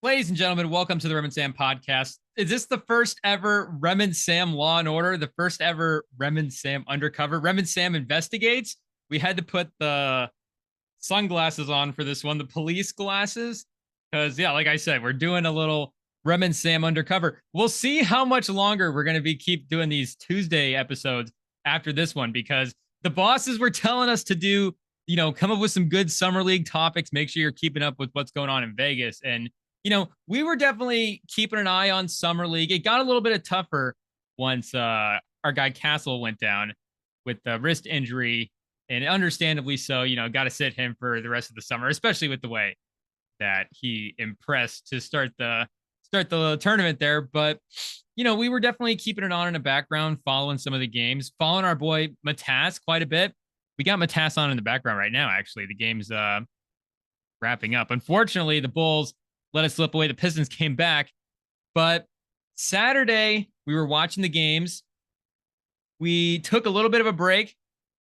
Ladies and gentlemen, welcome to the Rem and Sam podcast. Is this the first ever Rem and Sam Law and Order? The first ever Rem and Sam Undercover? Rem and Sam Investigates? We had to put the sunglasses on for this one, the police glasses. Because, yeah, like I said, we're doing a little Rem and Sam Undercover. We'll see how much longer we're going to be keep doing these Tuesday episodes after this one, because the bosses were telling us to do, come up with some good Summer League topics. Make sure you're keeping up with what's going on in Vegas. And we were definitely keeping an eye on Summer League. It got a little bit tougher once our guy Castle went down with the wrist injury, and understandably so. Got to sit him for the rest of the summer, especially with the way that he impressed to start the tournament there. But we were definitely keeping it on in the background, following some of the games, following our boy Matas quite a bit. We got Matas on in the background right now. Actually, the game's wrapping up. Unfortunately, the Bulls let us slip away. The Pistons came back. But Saturday, we were watching the games. We took a little bit of a break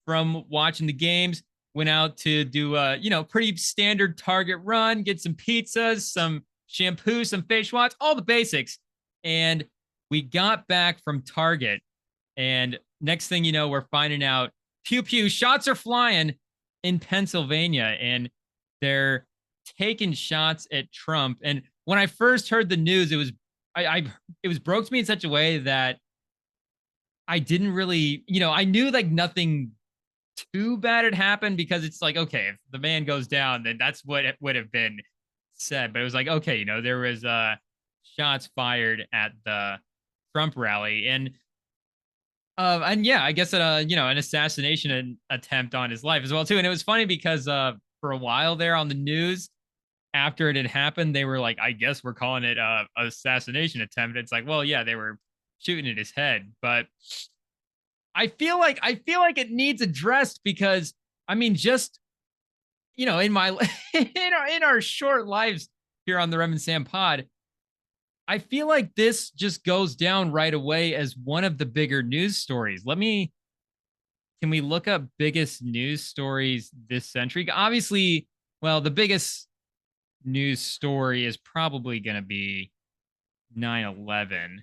from watching the games, went out to do a, pretty standard Target run, get some pizzas, some shampoo, some face wash, all the basics. And we got back from Target. And next thing you know, we're finding out, pew pew, shots are flying in Pennsylvania. And they're taking shots at Trump. And when I first heard the news, it was it was broke to me in such a way that I didn't really, I knew like nothing too bad had happened, because it's like, okay, if the man goes down, then that's what it would have been said. But it was like, okay, there was shots fired at the Trump rally, and yeah, I guess an assassination attempt on his life as well too. And it was funny because for a while there on the news, after it had happened, they were like, I guess we're calling it a assassination attempt. It's like, well, yeah, they were shooting at his head. But I feel like it needs addressed, because I mean, just in my in our short lives here on the Rem and Sam pod, I feel like this just goes down right away as one of the bigger news stories. Can we look up biggest news stories this century? Obviously, well, the biggest news story is probably going to be 9/11,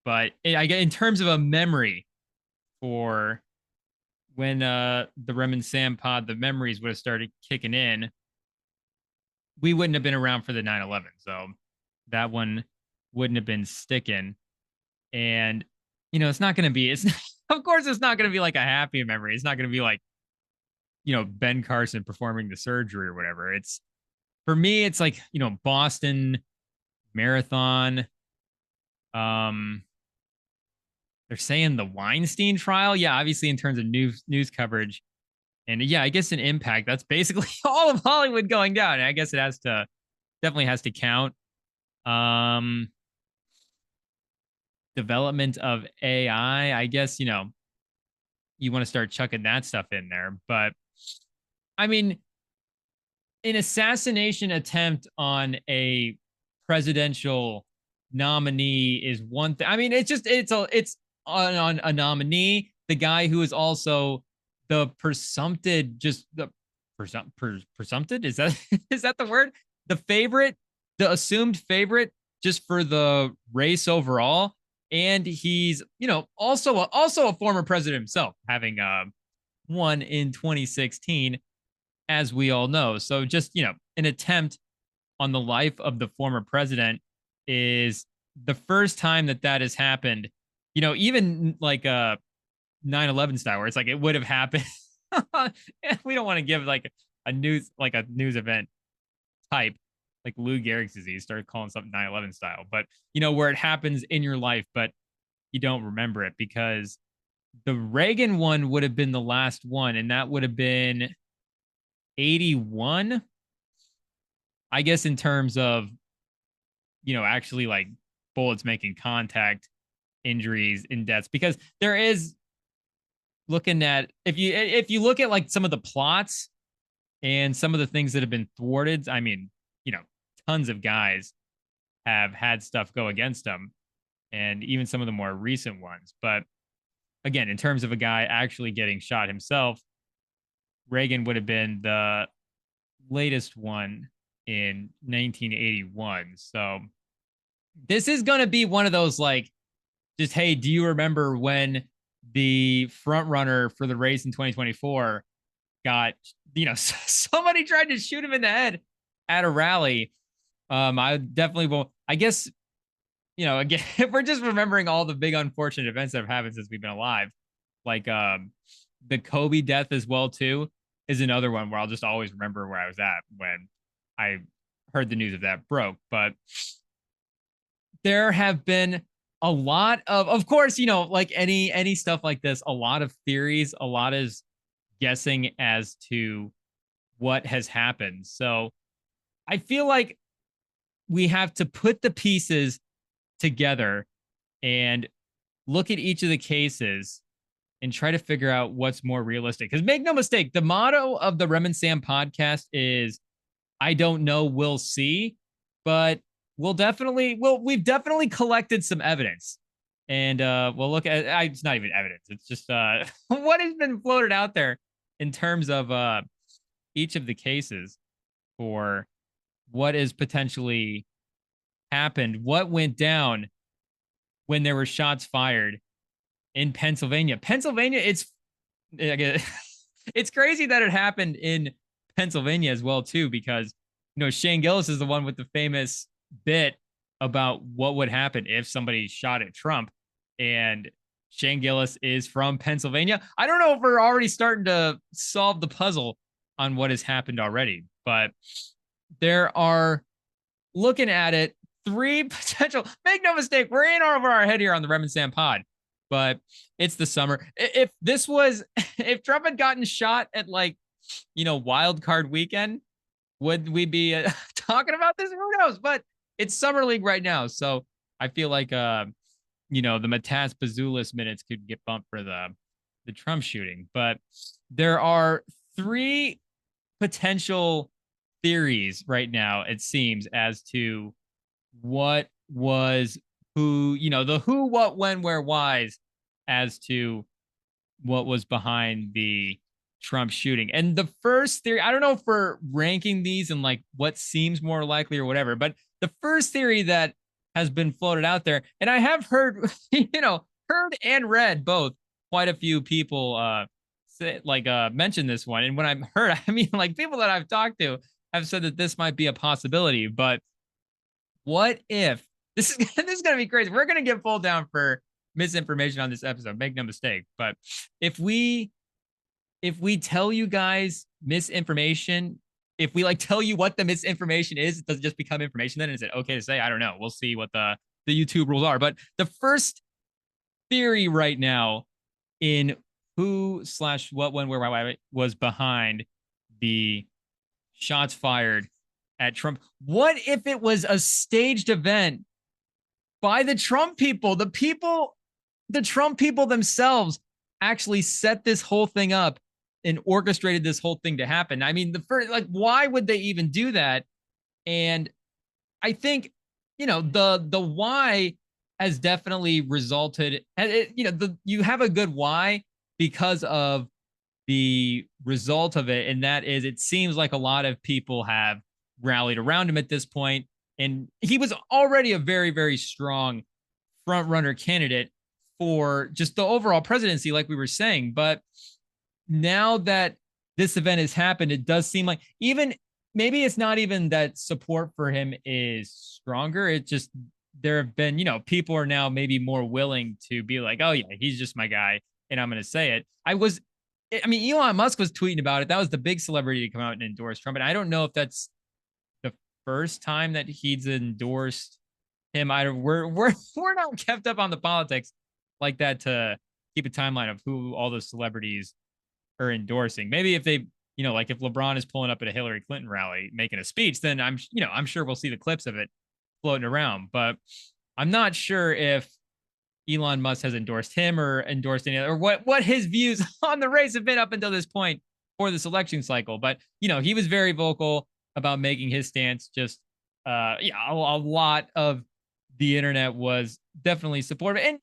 but in terms of a memory for when the Rem and Sam pod, the memories would have started kicking in, we wouldn't have been around for the 9/11, so that one wouldn't have been sticking. And it's not going to be, it's of course it's not going to be like a happy memory. It's not going to be like Ben Carson performing the surgery or whatever. It's, for me, it's like, Boston Marathon. They're saying the Weinstein trial. Yeah, obviously in terms of news coverage. And yeah, I guess an impact. That's basically all of Hollywood going down. And I guess it definitely has to count. Development of AI. I guess, you want to start chucking that stuff in there. But I mean, an assassination attempt on a presidential nominee is one thing. I mean, it's on a nominee, the guy who is also the presumptive, just the presumptive, is that is that the word? The favorite, the assumed favorite, just for the race overall. And he's, also a former president himself, having won in 2016, as we all know. So just, an attempt on the life of the former president is the first time that has happened, even like a 9/11 style, where it's like it would have happened. We don't want to give like a news event type, like Lou Gehrig's disease, started calling something 9/11 style, but where it happens in your life, but you don't remember it, because the Reagan one would have been the last one, and that would have been 81, I guess, in terms of, actually like bullets making contact, injuries, and deaths, because there is, looking at, if you look at like some of the plots and some of the things that have been thwarted, I mean, tons of guys have had stuff go against them, and even some of the more recent ones. But again, in terms of a guy actually getting shot himself, Reagan would have been the latest one in 1981. So this is going to be one of those like, just, hey, do you remember when the front runner for the race in 2024 got, somebody tried to shoot him in the head at a rally? I definitely will. I guess, again, if we're just remembering all the big unfortunate events that have happened since we've been alive, like the Kobe death as well too is another one where I'll just always remember where I was at when I heard the news of that broke. But there have been a lot of course, like any stuff like this, a lot of theories, a lot is guessing as to what has happened. So I feel like we have to put the pieces together and look at each of the cases and try to figure out what's more realistic. Because make no mistake, the motto of the Rem and Sam podcast is I don't know, we'll see. But we've definitely collected some evidence. And we'll look at it's not even evidence. It's just what has been floated out there in terms of each of the cases for what is potentially happened, what went down when there were shots fired in Pennsylvania. It's crazy that it happened in Pennsylvania as well too, because Shane Gillis is the one with the famous bit about what would happen if somebody shot at Trump, and Shane Gillis is from Pennsylvania. I don't know if we're already starting to solve the puzzle on what has happened already, but there are, looking at it, three potential. Make no mistake, we're in over our head here on the Rem and Sam pod, but it's the summer. If Trump had gotten shot at wild card weekend, would we be talking about this? Who knows? But it's summer league right now, so I feel like the Matas Bazulis minutes could get bumped for the Trump shooting. But there are three potential theories right now, it seems, as to what was who, the who, what, when, where, whys, as to what was behind the Trump shooting. And the first theory, I don't know if we're ranking these and what seems more likely or whatever, but the first theory that has been floated out there, and I have heard, heard and read both, quite a few people say, mention this one. And when I've heard, I mean, people that I've talked to have said that this might be a possibility. But what if this is going to be crazy? We're going to get pulled down for misinformation on this episode, make no mistake. But if we tell you guys misinformation, if we tell you what the misinformation is, does it just become information then? Is it okay to say? I don't know. We'll see what the YouTube rules are. But the first theory right now in who / what, when, where, why was behind the shots fired at Trump. What if it was a staged event by the Trump people? The Trump people themselves actually set this whole thing up and orchestrated this whole thing to happen. I mean, the first, why would they even do that? And I think, the why has definitely resulted. You have a good why because of the result of it, and that is, it seems like a lot of people have rallied around him at this point, and he was already a very, very strong front runner candidate for just the overall presidency, like we were saying. But now that this event has happened, it does seem like, even maybe it's not even that support for him is stronger. It just, there have been, people are now maybe more willing to be like, oh yeah, he's just my guy, and I'm going to say it. Elon Musk was tweeting about it. That was the big celebrity to come out and endorse Trump. And I don't know if that's the first time that he's endorsed him either. We're not kept up on the politics like that to keep a timeline of who all those celebrities are endorsing. Maybe if they, if LeBron is pulling up at a Hillary Clinton rally making a speech, then I'm sure we'll see the clips of it floating around. But I'm not sure if Elon Musk has endorsed him or endorsed any other, or what his views on the race have been up until this point for this election cycle. But he was very vocal about making his stance. Just a lot of the internet was definitely supportive, and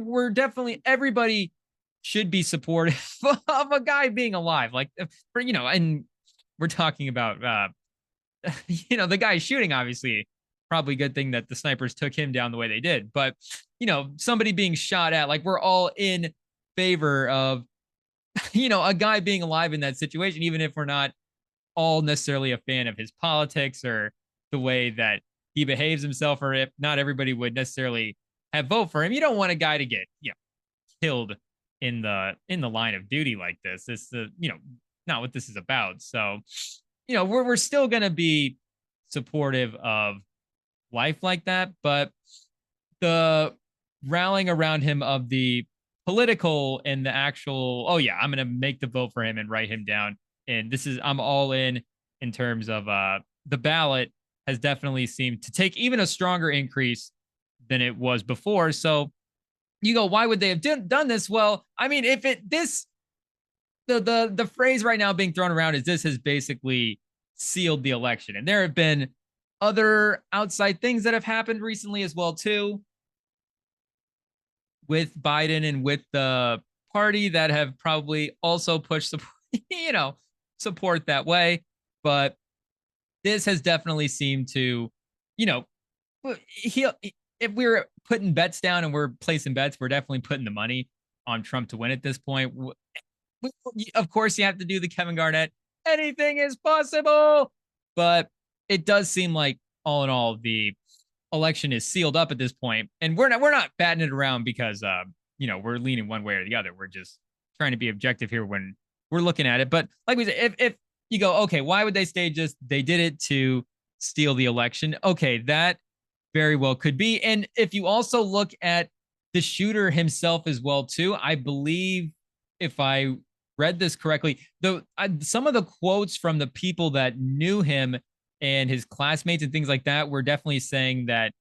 we're definitely, everybody should be supportive of a guy being alive. And we're talking about the guy shooting, obviously, probably a good thing that the snipers took him down the way they did. But, somebody being shot at, like, we're all in favor of, a guy being alive in that situation, even if we're not all necessarily a fan of his politics or the way that he behaves himself, or if not everybody would necessarily have vote for him. You don't want a guy to get, killed in the line of duty like this. This the not what this is about. So, we're still gonna be supportive of life like that, but the rallying around him of the political and the actual, oh yeah, I'm gonna make the vote for him and write him down. And I'm all in terms of the ballot has definitely seemed to take even a stronger increase than it was before. So you go, why would they have done this? Well, I mean, if the phrase right now being thrown around is this has basically sealed the election. And there have been other outside things that have happened recently as well, too, with Biden and with the party that have probably also pushed support, support that way. But this has definitely seemed to, if we're putting bets down and we're placing bets, we're definitely putting the money on Trump to win at this point. Of course, you have to do the Kevin Garnett. Anything is possible. But it does seem like, all in all, the election is sealed up at this point. And we're not batting it around because, we're leaning one way or the other. We're just trying to be objective here when we're looking at it. But like we said, if you go, okay, why would they stage this? They did it to steal the election. Okay, that very well could be. And if you also look at the shooter himself as well, too, I believe, if I read this correctly, some of the quotes from the people that knew him and his classmates and things like that were definitely saying that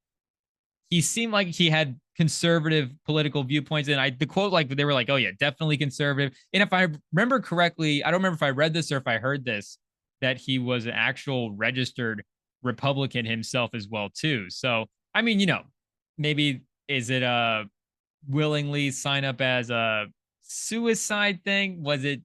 he seemed like he had conservative political viewpoints. And the quote, like, they were like, oh yeah, definitely conservative. And if I remember correctly, I don't remember if I read this or if I heard this, that he was an actual registered Republican himself as well, too. So, I mean, maybe is it a willingly sign up as a suicide thing? Was it,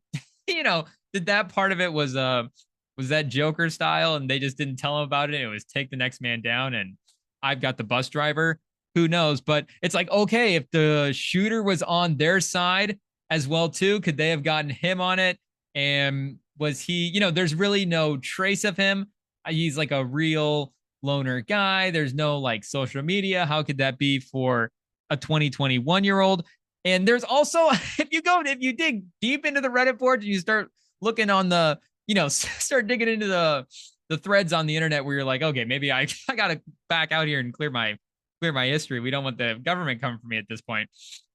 did that part of it was that Joker style and they just didn't tell him about it? It was take the next man down and I've got the bus driver. Who knows? But it's like, okay, if the shooter was on their side as well, too, could they have gotten him on it? And was he, there's really no trace of him. He's like a real loner guy. There's no like social media. How could that be for a 2021-year-old? And there's also, if you dig deep into the Reddit board, you start looking on the, start digging into the threads on the internet where you're like, okay, maybe I got to back out here and clear my history. We don't want the government coming for me at this point.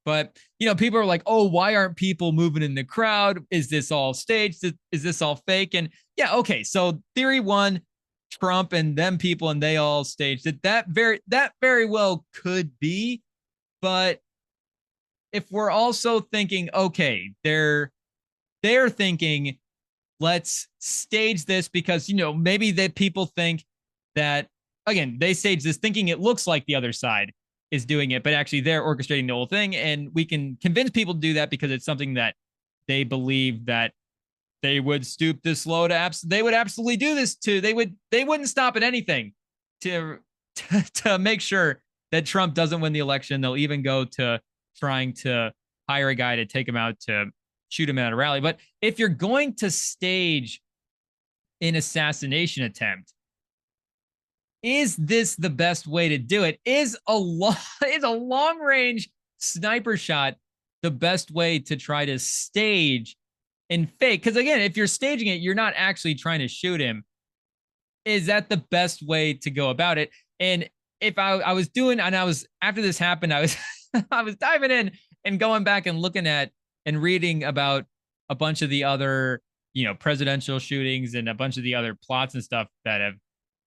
But, people are like, oh, why aren't people moving in the crowd? Is this all staged? Is this all fake? And yeah, okay. So theory one, Trump and them people, and they all staged it. That very well could be. But if we're also thinking, okay, they're thinking, let's stage this because, maybe that people think that, again, they stage this thinking it looks like the other side is doing it, but actually they're orchestrating the whole thing. And we can convince people to do that because it's something that they believe that they would stoop this low to they would absolutely do this to. They wouldn't stop at anything to make sure that Trump doesn't win the election. They'll even go to trying to hire a guy to take him out to shoot him at a rally. But if you're going to stage an assassination attempt, is this the best way to do it? Is a long range sniper shot the best way to try to stage and fake? Because again, if you're staging it, you're not actually trying to shoot him. Is that the best way to go about it? And if I was doing, and I was, after this happened, I was I was diving in and going back and looking at and reading about a bunch of the other, presidential shootings and a bunch of the other plots and stuff that have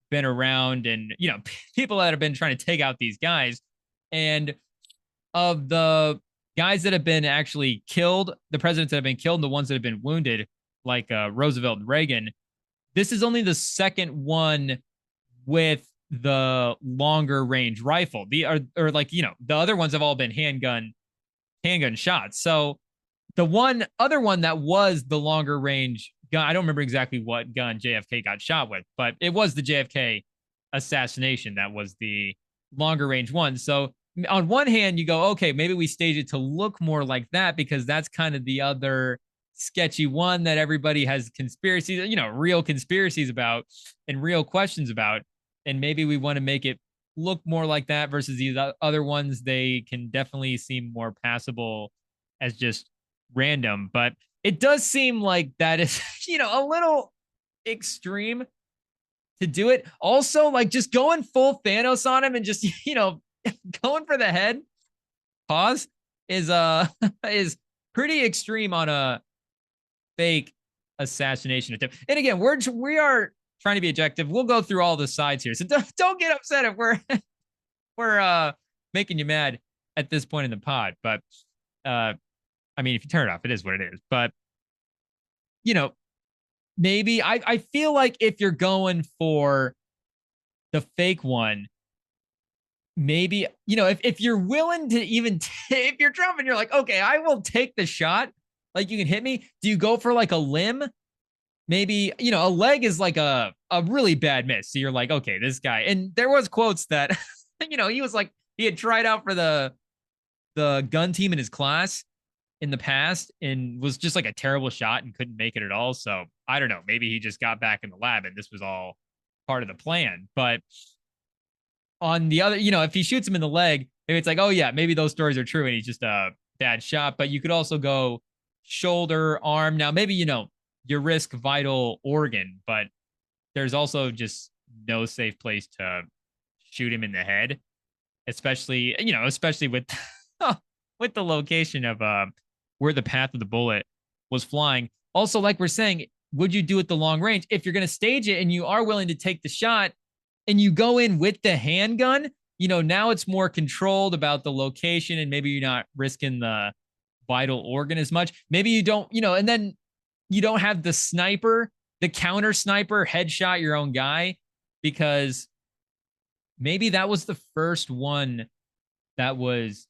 been around, and people that have been trying to take out these guys. And of the guys that have been actually killed, the presidents that have been killed, and the ones that have been wounded, like Roosevelt and Reagan, this is only the second one with the longer range rifle. The other ones have all been handgun shots. So the other one that was the longer range gun. I don't remember exactly what gun JFK got shot with, but it was the JFK assassination that was the longer range one. So on one hand, you go, okay, maybe we stage it to look more like that because that's kind of the other sketchy one that everybody has conspiracies, real conspiracies about and real questions about. And maybe we want to make it look more like that versus these other ones. They can definitely seem more passable as just random, but it does seem like that is, a little extreme to do it. Also, like just going full Thanos on him and just, going for the head pause is is pretty extreme on a fake assassination attempt. And again, we are trying to be objective. We'll go through all the sides here. So don't get upset if we're making you mad at this point in the pod. But I mean, if you turn it off, it is what it is. But maybe I feel like if you're going for the fake one, maybe, if you're willing to even, if you're Trump and you're like, okay, I will take the shot, like you can hit me. Do you go for like a limb? Maybe, a leg is like a really bad miss. So you're like, okay, this guy, and there was quotes that, he was like, he had tried out for the gun team in his class in the past and was just like a terrible shot and couldn't make it at all. So I don't know, maybe he just got back in the lab and this was all part of the plan. But on the other, if he shoots him in the leg, maybe it's like, oh yeah, maybe those stories are true and he's just a bad shot. But you could also go shoulder, arm. Now maybe, you risk vital organ, but there's also just no safe place to shoot him in the head, especially with with the location of where the path of the bullet was flying. Also, like we're saying, would you do it the long range? If you're going to stage it and you are willing to take the shot and you go in with the handgun, now it's more controlled about the location and maybe you're not risking the vital organ as much. Maybe you don't, and then you don't have the sniper, the counter sniper headshot your own guy, because maybe that was the first one that was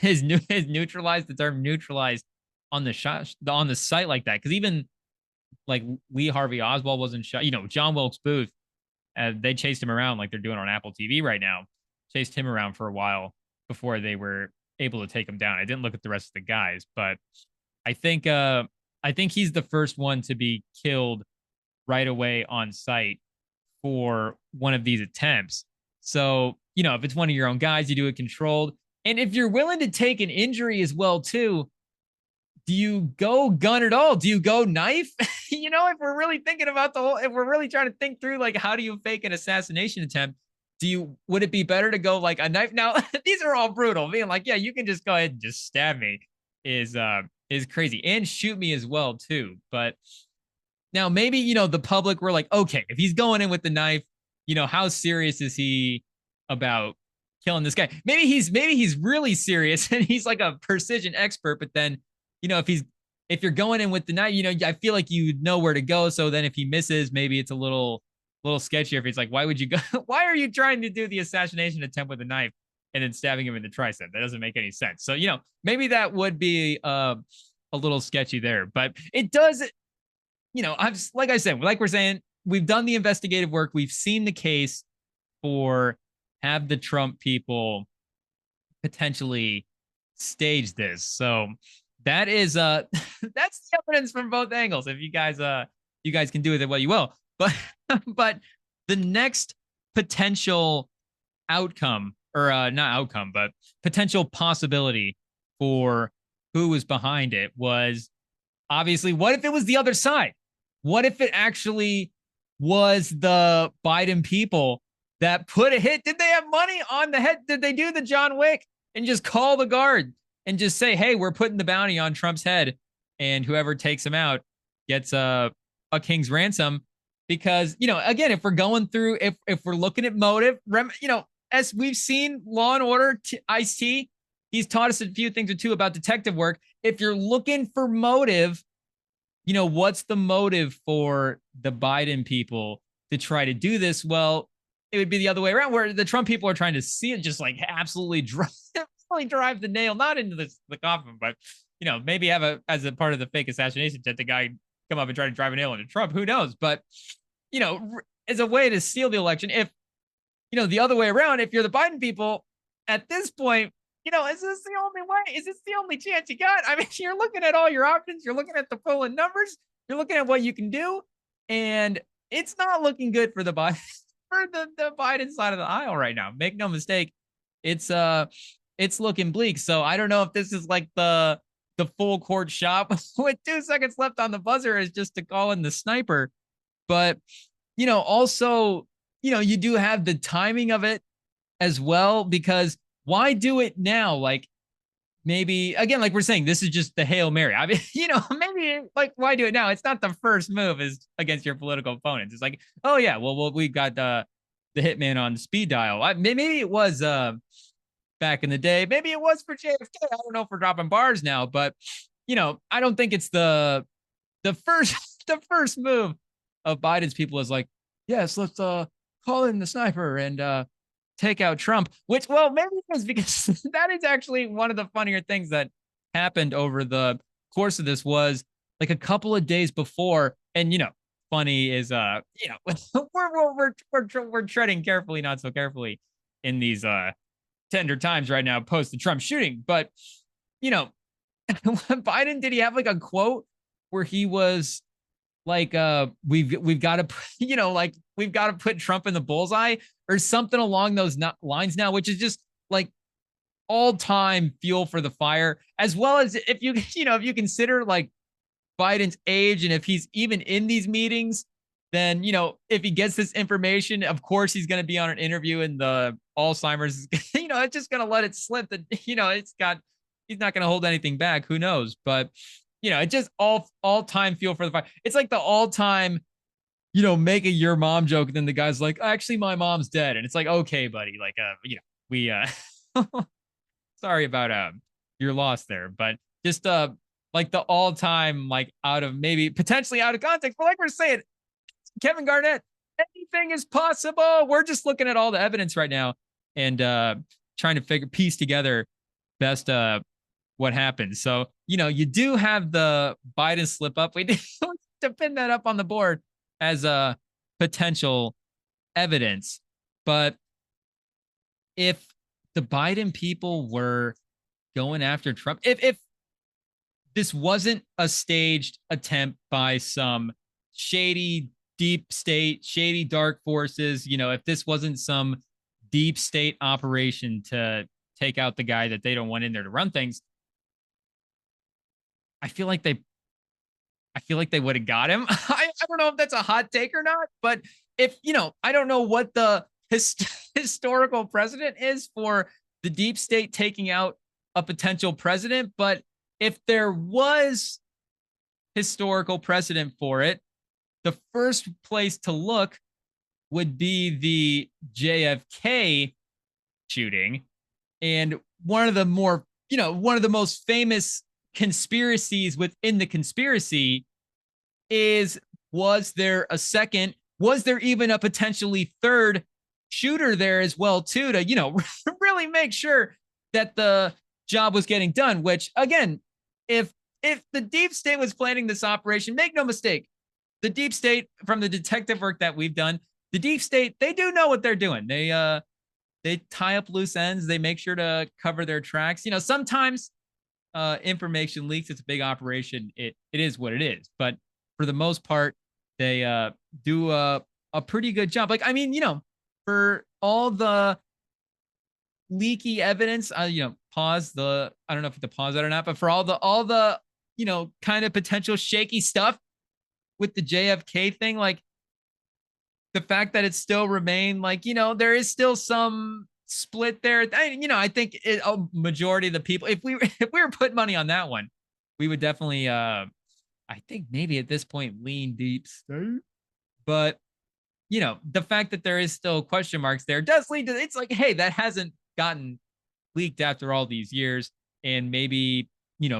is neutralized, the term neutralized on the shot on the site like that. Because even like Lee Harvey Oswald wasn't shot. John Wilkes Booth, they chased him around like they're doing on Apple TV right now. Chased him around for a while before they were able to take him down. I didn't look at the rest of the guys, but I think he's the first one to be killed right away on site for one of these attempts. So, if it's one of your own guys, you do it controlled. And if you're willing to take an injury as well, too, do you go gun at all? Do you go knife? If we're really thinking about if we're really trying to think through, like, how do you fake an assassination attempt? Would it be better to go like a knife? Now, these are all brutal. Being like, yeah, you can just go ahead and just stab me is crazy, and shoot me as well, too. But now maybe, the public were like, okay, if he's going in with the knife, how serious is he about killing this guy? Maybe he's really serious and he's like a precision expert. But then, if you're going in with the knife, I feel like you know where to go. So then if he misses, maybe it's a little sketchier. If it's like, why would you go? Why are you trying to do the assassination attempt with a knife and then stabbing him in the tricep? That doesn't make any sense. So, maybe that would be a little sketchy there, but it does, like I said, like we're saying, we've done the investigative work. We've seen the case for have the Trump people potentially stage this. So that is that's the evidence from both angles. If you guys can do with it what you will. But but the next potential outcome, or not outcome, but potential possibility for who was behind it was obviously, what if it was the other side? What if it actually was the Biden people that put a hit? Did they have money on the head? Did they do the John Wick and just call the guard and just say, hey, we're putting the bounty on Trump's head and whoever takes him out gets a king's ransom? Because, again, if we're going through, if we're looking at motive, as we've seen Law and Order, Ice-T, he's taught us a few things or two about detective work. If you're looking for motive, what's the motive for the Biden people to try to do this? Well, it would be the other way around, where the Trump people are trying to see it just like absolutely drive the nail, not into the coffin, but, maybe have as a part of the fake assassination attempt, the guy come up and try to drive a nail into Trump. Who knows? But, as a way to seal the election, if, the other way around, if you're the Biden people at this point, is this the only way? Is this the only chance you got? I mean, you're looking at all your options. You're looking at the polling numbers. You're looking at what you can do. And it's not looking good for the Biden, for the Biden side of the aisle right now. Make no mistake. It's looking bleak. So I don't know if this is like the full court shot with 2 seconds left on the buzzer is just to call in the sniper. But, also, you do have the timing of it as well, because why do it now? Like, maybe, again, like we're saying, this is just the Hail Mary. I mean, maybe like, why do it now? It's not the first move is against your political opponents. It's like, oh yeah, well we got the hitman on speed dial. Maybe it was back in the day. Maybe it was for JFK. I don't know if we're dropping bars now, but I don't think it's the first move of Biden's people is like, yes, let's call in the sniper and take out Trump, which, well, maybe it was because that is actually one of the funnier things that happened over the course of this was like a couple of days before. And, funny is, we're treading carefully, not so carefully in these tender times right now, post the Trump shooting. But, Biden, did he have like a quote where he was like, we've got to, like we've got to put Trump in the bullseye or something along those lines now, which is just like all-time fuel for the fire, as well as if you, if you consider like Biden's age and if he's even in these meetings, then, if he gets this information, of course, he's going to be on an interview and the Alzheimer's, it's just going to let it slip that, he's not going to hold anything back. Who knows? But, it's just all-time fuel for the fire. It's like the all-time, make a your mom joke. And then the guy's like, actually, my mom's dead. And it's like, okay, buddy. Like, we, sorry about, your loss there, but just, like the all-time, like potentially out of context, but like we're saying, Kevin Garnett, anything is possible. We're just looking at all the evidence right now and, trying to piece together best, what happened. So, you do have the Biden slip up. We need to pin that up on the board as a potential evidence. But if the Biden people were going after Trump, if this wasn't a staged attempt by some shady deep state, shady dark forces, if this wasn't some deep state operation to take out the guy that they don't want in there to run things, I feel like they would have got him. I don't know if that's a hot take or not, but if, I don't know what the historical precedent is for the deep state taking out a potential president, but if there was historical precedent for it, the first place to look would be the JFK shooting. And one of the most famous conspiracies within the conspiracy is, was there even a potentially third shooter there as well too, to, really make sure that the job was getting done, which again, if the deep state was planning this operation, make no mistake, the deep state, from the detective work that we've done, the deep state, they do know what they're doing. They tie up loose ends. They make sure to cover their tracks. Sometimes information leaks. It's a big operation. It is what it is. But for the most part, they do a pretty good job. Like, I mean, for all the leaky evidence, pause the, I don't know if to pause that or not, but for all the kind of potential shaky stuff with the JFK thing, like the fact that it still remained, like, there is still some split there. I think a majority of the people, if we were putting money on that one, we would definitely, I think maybe at this point, lean deep state. But, the fact that there is still question marks there does lead to, it's like, hey, that hasn't gotten leaked after all these years. And maybe,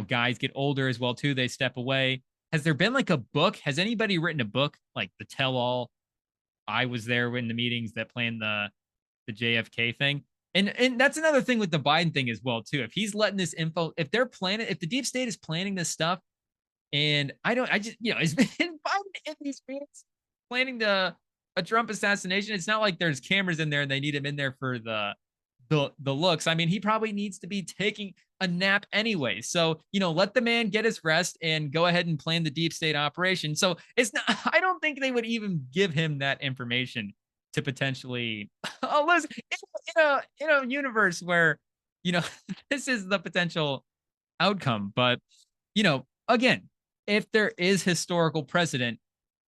guys get older as well too. They step away. Has there been like a book? Has anybody written a book like the tell all? I was there in the meetings that planned the JFK thing. And that's another thing with the Biden thing as well too. If he's letting this info, if the deep state is planning this stuff, And I just, is Biden in these meetings planning a Trump assassination? It's not like there's cameras in there and they need him in there for the looks. I mean, he probably needs to be taking a nap anyway. So, let the man get his rest and go ahead and plan the deep state operation. So it's not, I don't think they would even give him that information to potentially listen, in a universe where, this is the potential outcome. But, again, if there is historical precedent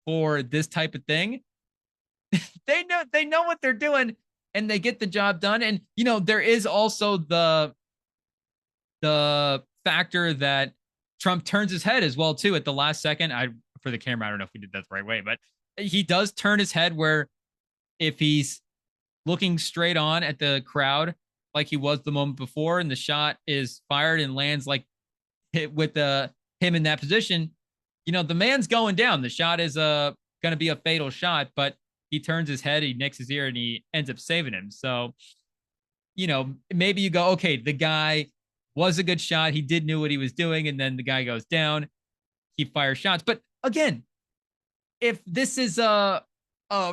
for this type of thing, they know what they're doing and they get the job done. And there is also the factor that Trump turns his head as well too at the last second. For the camera, I don't know if we did that the right way, but he does turn his head where if he's looking straight on at the crowd like he was the moment before and the shot is fired and lands like hit with him in that position, the man's going down. The shot is going to be a fatal shot, but he turns his head, he nicks his ear, and he ends up saving him. So, maybe you go, okay, the guy was a good shot. He did know what he was doing, and then the guy goes down. He fires shots. But again, if this is a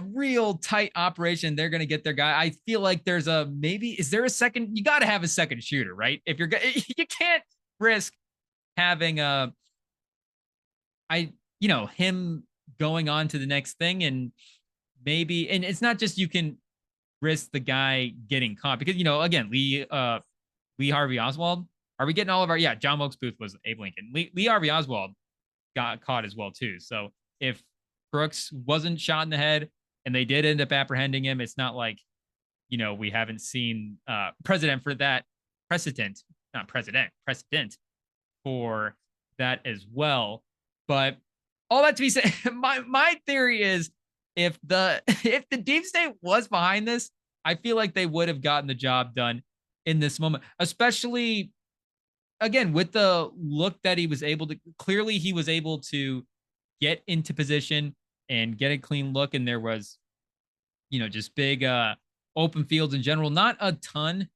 real tight operation, they're going to get their guy. I feel like there's is there a second? You got to have a second shooter, right? If you can't risk having him going on to the next thing and maybe, and it's not just you can risk the guy getting caught because, again, Lee Harvey Oswald, are we getting all of our, John Wilkes Booth was Abe Lincoln. Lee Harvey Oswald got caught as well too. So if Crooks wasn't shot in the head and they did end up apprehending him, it's not like, we haven't seen precedent for that precedent for that as well. But all that to be said, my theory is if the deep state was behind this, I feel like they would have gotten the job done in this moment, especially again with the look that he was able to. Clearly, he was able to get into position and get a clean look, and there was, just big open fields in general. Not a ton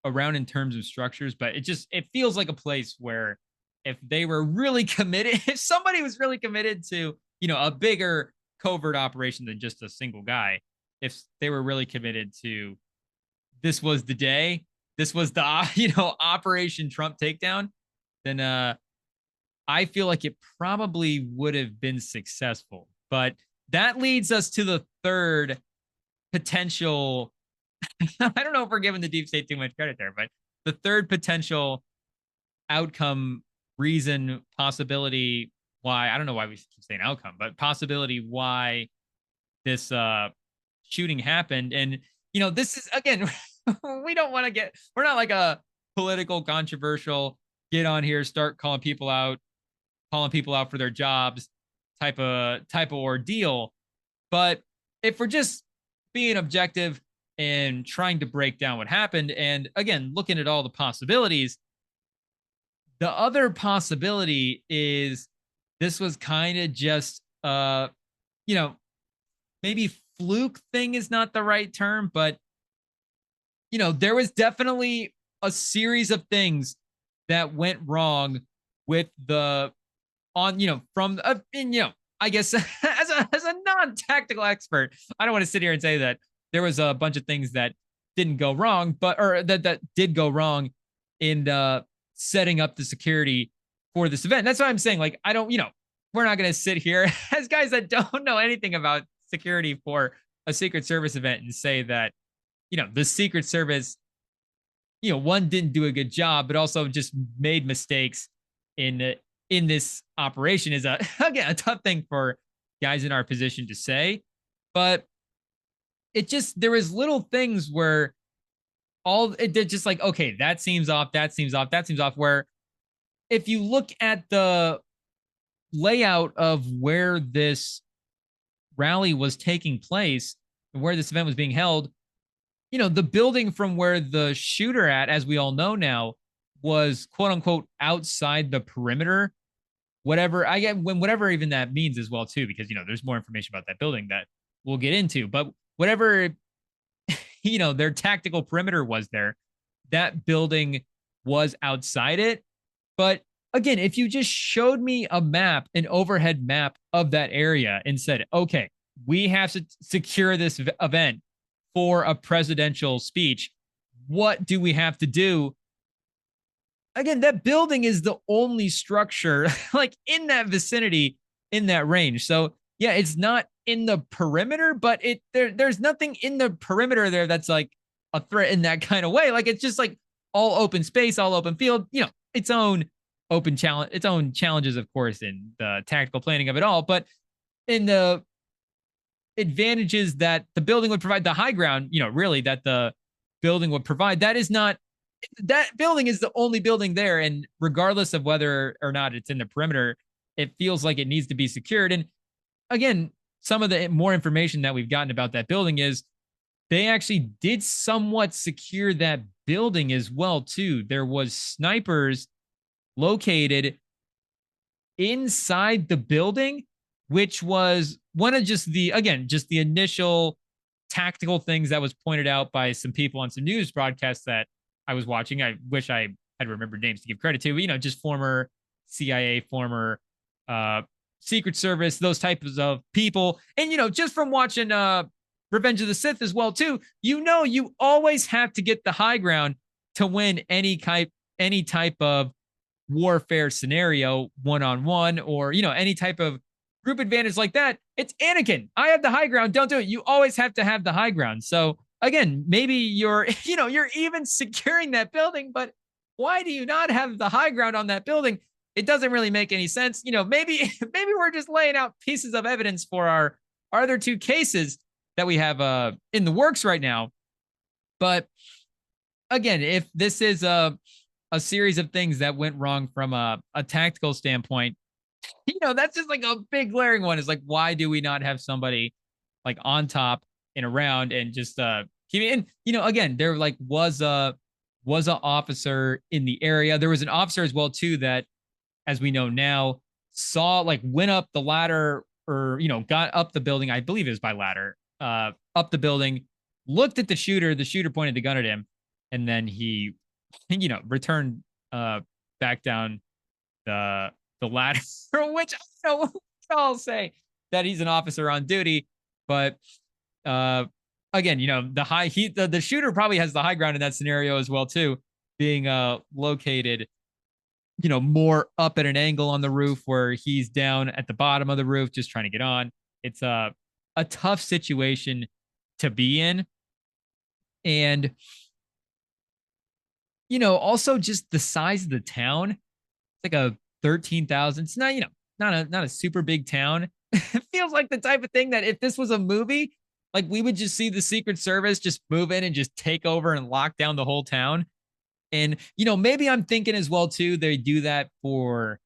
around in terms of structures, but it feels like a place where if they were really committed, if somebody was really committed to, a bigger covert operation than just a single guy, if they were really committed to this was the day, this was the, Operation Trump takedown, then I feel like it probably would have been successful. But that leads us to the third potential. I don't know if we're giving the deep state too much credit there, but the third potential outcome, reason, possibility why, I don't know why we keep saying outcome, but possibility why this shooting happened. And, this is, again, we don't want to we're not like a political controversial, get on here, start calling people out for their jobs type of ordeal. But if we're just being objective and trying to break down what happened, and again, looking at all the possibilities, the other possibility is this was kind of just, maybe fluke thing is not the right term, but, there was definitely a series of things that went wrong with I guess as a non-tactical expert, I don't want to sit here and say that there was a bunch of things that didn't go wrong, or that did go wrong in setting up the security for this event. That's why I'm saying, like, we're not going to sit here as guys that don't know anything about security for a Secret Service event and say that, the Secret Service, one, didn't do a good job, but also just made mistakes in this operation is again, a tough thing for guys in our position to say. But there was little things where it did just like, okay, that seems off, where if you look at the layout of where this rally was taking place and where this event was being held, the building from where the shooter as we all know now, was quote unquote outside the perimeter, whatever even that means as well too, because, there's more information about that building that we'll get into, but whatever, their tactical perimeter was there, that building was outside it. But again, if you just showed me a map, an overhead map of that area and said, okay, we have to secure this event for a presidential speech, what do we have to do? Again, that building is the only structure like in that vicinity, in that range. So yeah, it's not in the perimeter, but there's nothing in the perimeter there that's like a threat in that kind of way. Like it's just like all open space, all open field, its own open challenge, its own challenges, of course, in the tactical planning of it all. But in the advantages that the building would provide, the high ground, really that the building would provide, that building is the only building there. And regardless of whether or not it's in the perimeter, it feels like it needs to be secured. And again, some of the more information that we've gotten about that building is they actually did somewhat secure that building as well, too. There was snipers located inside the building, which was one of just the initial tactical things that was pointed out by some people on some news broadcasts that I was watching. I wish I had remembered names to give credit to, but, just former CIA, former Secret Service, those types of people. And, just from watching Revenge of the Sith as well, too, you always have to get the high ground to win any type of warfare scenario, one-on-one, or, any type of group advantage like that. It's Anakin. I have the high ground. Don't do it. You always have to have the high ground. So again, maybe you're even securing that building, but why do you not have the high ground on that building? It doesn't really make any sense. Maybe we're just laying out pieces of evidence for our other two cases that we have in the works right now. But again, if this is a series of things that went wrong from a tactical standpoint, that's just like a big glaring one. Is like, why do we not have somebody like on top and around and just keep it in? Again, there was a officer in the area. There was an officer as well too that, as we know now, went up the ladder, or got up the building. I believe it was by ladder, up the building, looked at the shooter. The shooter pointed the gun at him, and then he returned back down the ladder, which I'll say that he's an officer on duty. But again, the shooter probably has the high ground in that scenario as well too, being located more up at an angle on the roof, where he's down at the bottom of the roof just trying to get on. It's a tough situation to be in. And also just the size of the town. It's like a 13,000. It's not, not a super big town. It feels like the type of thing that if this was a movie, like we would just see the Secret Service just move in and just take over and lock down the whole town. And, maybe I'm thinking as well, too, they do that for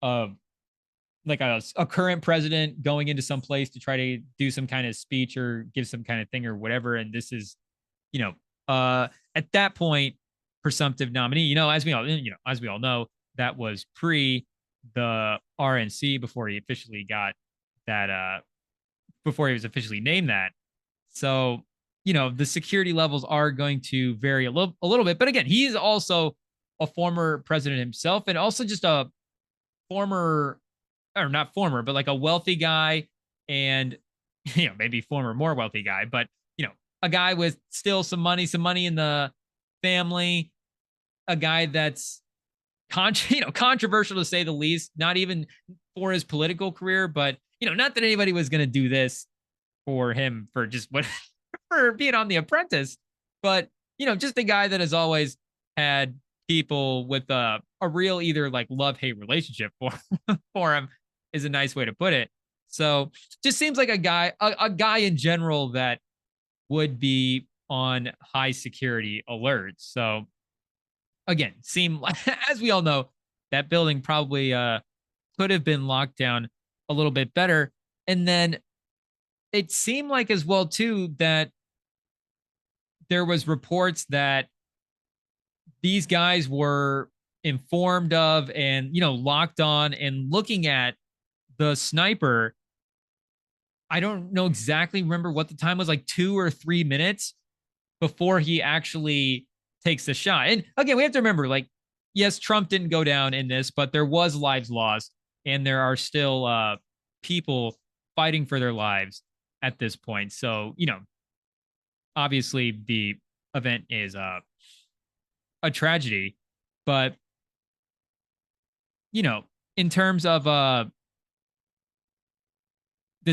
like a current president going into some place to try to do some kind of speech or give some kind of thing or whatever. And this is, at that point, presumptive nominee, as we all know, that was pre the RNC, before he officially got that, before he was officially named that. So, the security levels are going to vary a little bit. But again, he is also a former president himself, and also just a former, or not former, but like a wealthy guy, and maybe former more wealthy guy, but a guy with still some money in the family, a guy that's controversial to say the least, not even for his political career, but not that anybody was going to do this for him for just what for being on The Apprentice, but just a guy that has always had people with a real either like love-hate relationship for him, is a nice way to put it. So just seems like a guy in general that would be on high security alerts. So again, seem like, as we all know, that building probably could have been locked down a little bit better. And then it seemed like as well too that there was reports that these guys were informed of and locked on and looking at the sniper. I don't know exactly remember what the time was, like 2 or 3 minutes before he actually takes the shot. And again, we have to remember, like, yes, Trump didn't go down in this, but there was lives lost, and there are still people fighting for their lives at this point. So, obviously the event is a tragedy, but you know, in terms of the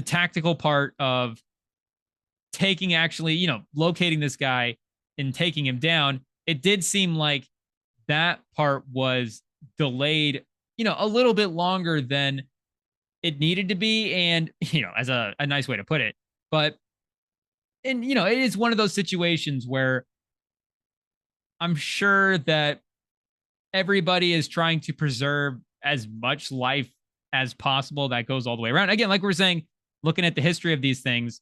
tactical part of taking actually, locating this guy and taking him down, it did seem like that part was delayed, a little bit longer than it needed to be. And, as a nice way to put it. But, and, it is one of those situations where I'm sure that everybody is trying to preserve as much life as possible that goes all the way around. Again, like we're saying, looking at the history of these things,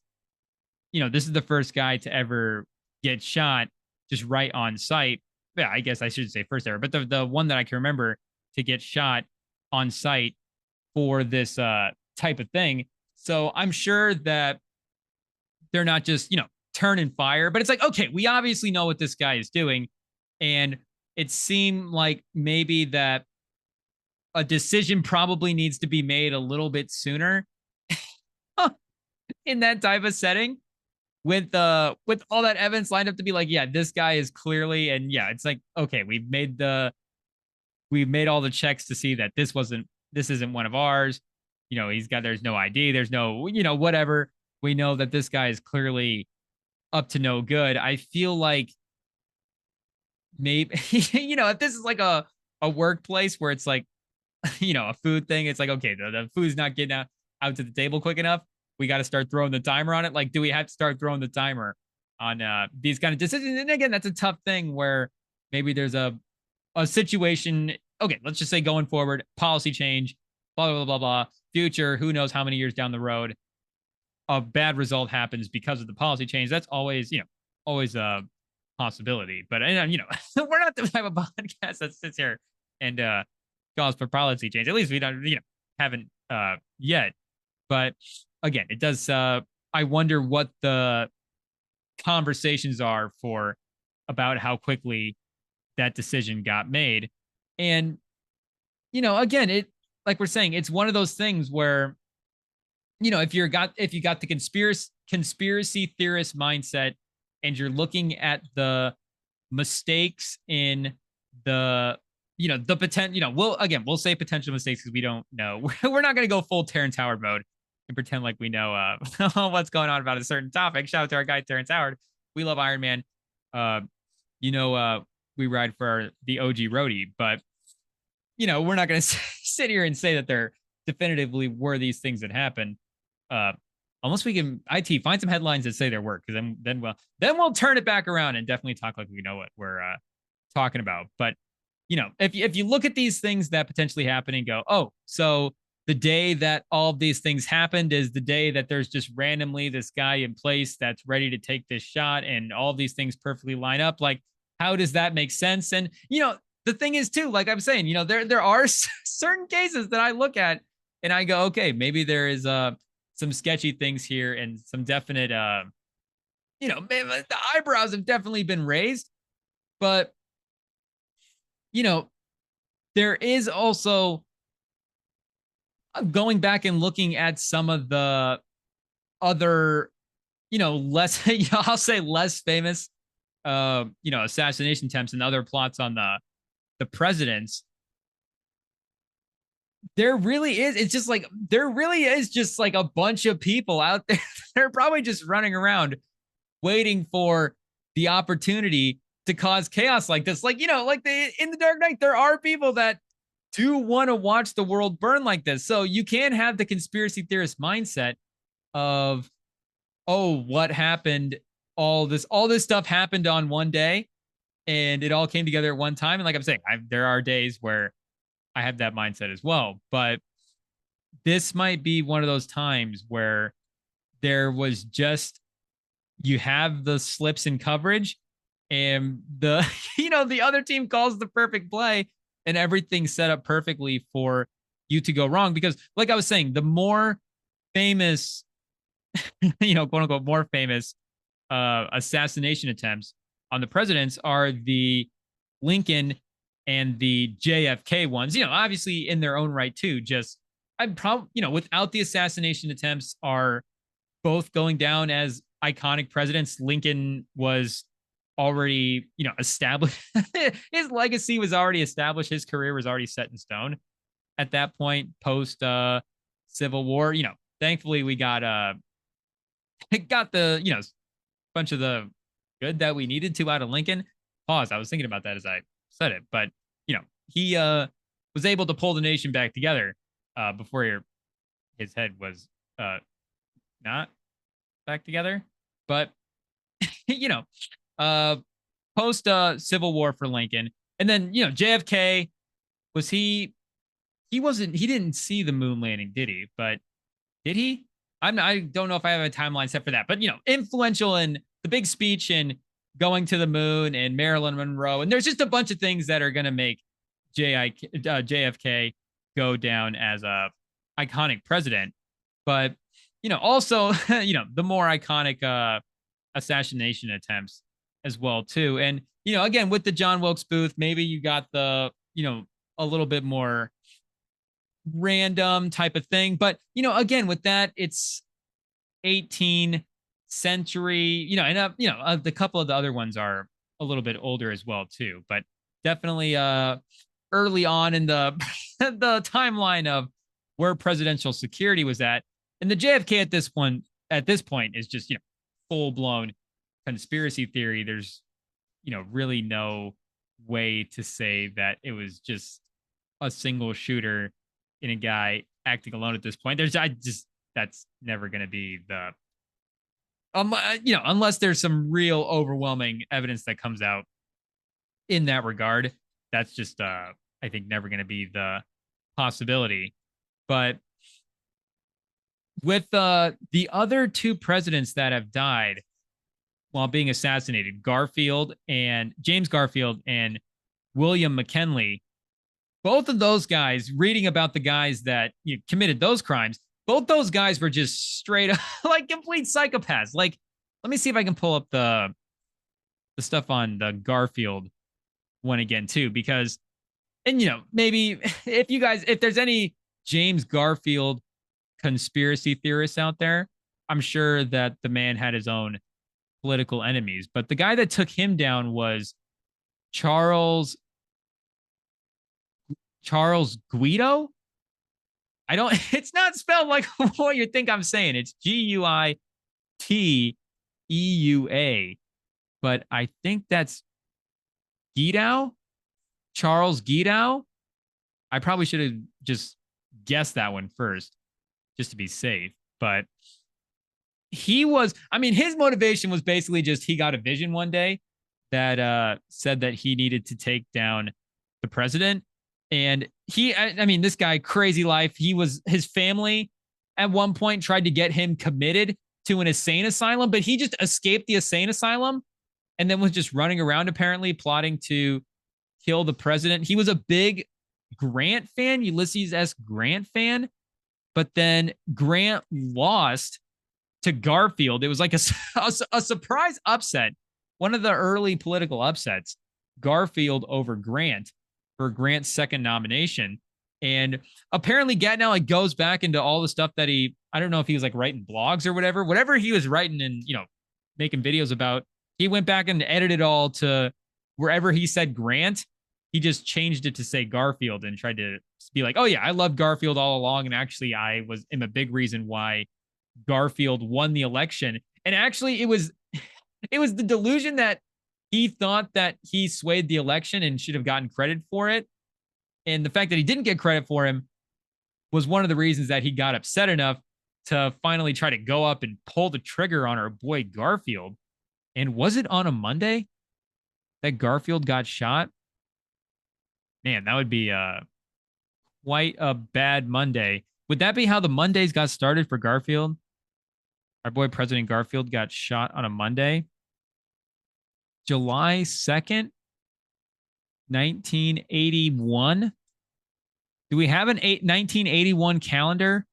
this is the first guy to ever get shot just right on site. Yeah, I guess I should say first ever, but the one that I can remember to get shot on site for this type of thing. So I'm sure that they're not just, turning fire, but it's like, okay, we obviously know what this guy is doing. And it seemed like maybe that a decision probably needs to be made a little bit sooner in that type of setting with all that evidence lined up to be like, yeah, this guy is clearly, and yeah, it's like, okay, we've made all the checks to see that this isn't one of ours. There's no ID, there's no, whatever. We know that this guy is clearly up to no good. I feel like maybe, if this is like a workplace where it's like, a food thing, it's like, okay, the food's not getting out to the table quick enough. We got to start throwing the timer on it. Like, do we have to start throwing the timer on these kind of decisions? And again, that's a tough thing where maybe there's a situation. Okay, let's just say going forward, policy change, blah, blah, blah, blah, future, who knows how many years down the road, a bad result happens because of the policy change. That's always, always a possibility. But, we're not the type of podcast that sits here and calls for policy change. At least we don't, haven't yet. But again, it does. I wonder what the conversations are for about how quickly that decision got made. And, again, it, like we're saying, it's one of those things where, if you got the conspiracy theorist mindset and you're looking at the mistakes in the, the potential, we'll say potential mistakes because we don't know. We're not going to go full Terrence Howard mode and pretend like we know what's going on about a certain topic. Shout out to our guy, Terrence Howard. We love Iron Man. We ride for the OG roadie, but, we're not going to sit here and say that there definitively were these things that happened. Unless we can find some headlines that say there were, because then we'll turn it back around and definitely talk like we know what we're talking about. But if you look at these things that potentially happen and go, oh, so the day that all of these things happened is the day that there's just randomly this guy in place that's ready to take this shot, and all of these things perfectly line up. Like, how does that make sense? And the thing is too, like I'm saying, there are certain cases that I look at and I go, okay, maybe there is some sketchy things here and some definite, the eyebrows have definitely been raised, but there is also going back and looking at some of the other, less, I'll say less famous, assassination attempts and other plots on the presidents. There really is just like a bunch of people out there. They're probably just running around waiting for the opportunity to cause chaos like this. Like, in the Dark Knight, there are people that do want to watch the world burn like this. So you can have the conspiracy theorist mindset of, oh, what happened? All this stuff happened on one day and it all came together at one time. And like I'm saying, there are days where I have that mindset as well, but this might be one of those times where there was just, you have the slips in coverage and the, the other team calls the perfect play and everything's set up perfectly for you to go wrong. Because like I was saying, the more famous, quote unquote, more famous assassination attempts on the presidents are the Lincoln and the JFK ones, obviously in their own right too. Just I'm probably, without the assassination attempts, are both going down as iconic presidents. Lincoln was already, established. His legacy was already established. His career was already set in stone at that point, post Civil War. Thankfully we got got the, bunch of the good that we needed to out of Lincoln. Pause. I was thinking about that as I said it, but he was able to pull the nation back together before his head was not back together. But uh post Civil War for Lincoln. And then, JFK, was he didn't see the moon landing, did he? But did he? I don't know if I have a timeline set for that, but influential in the big speech and going to the moon and Marilyn Monroe. And there's just a bunch of things that are going to make JFK go down as a iconic president. But, also, the more iconic assassination attempts as well, too. And, again, with the John Wilkes Booth, maybe you got the, a little bit more random type of thing. But, again, with that, it's 18th century, and, the couple of the other ones are a little bit older as well, too. But definitely early on in the the timeline of where presidential security was at. And the JFK at this point is just, full blown conspiracy theory. There's, really no way to say that it was just a single shooter in a guy acting alone at this point. That's never going to be the, unless there's some real overwhelming evidence that comes out in that regard. That's just, I think, never going to be the possibility. But with the other two presidents that have died while being assassinated, James Garfield and William McKinley, both of those guys, reading about the guys that committed those crimes, both those guys were just straight up like complete psychopaths. Like, let me see if I can pull up the stuff on the Garfield one again too, because, and maybe if there's any James Garfield conspiracy theorists out there, I'm sure that the man had his own political enemies. But the guy that took him down was Charles Guido. It's not spelled like what you think I'm saying. It's Guiteua, but I think that's Guido, Charles Guido. I probably should have just guessed that one first, just to be safe. But his motivation was basically just he got a vision one day that said that he needed to take down the president. And this guy, crazy life. His family at one point tried to get him committed to an insane asylum, but he just escaped the insane asylum and then was just running around, apparently plotting to kill the president. He was a big Grant fan, Ulysses S. Grant fan, but then Grant lost to Garfield. It was like a surprise upset, one of the early political upsets, Garfield over Grant for Grant's second nomination. And apparently Gatnow goes back into all the stuff that I don't know if he was writing blogs or whatever he was writing and, making videos about. He went back and edited all to wherever he said Grant, he just changed it to say Garfield and tried to be like, oh yeah, I love Garfield all along. And actually am a big reason why Garfield won the election. And actually it was the delusion that he thought that he swayed the election and should have gotten credit for it. And the fact that he didn't get credit for him was one of the reasons that he got upset enough to finally try to go up and pull the trigger on our boy Garfield. And was it on a Monday that Garfield got shot? Man, that would be quite a bad Monday. Would that be how the Mondays got started for Garfield? Our boy President Garfield got shot on a Monday. July 2nd, 1981. Do we have an 1981 calendar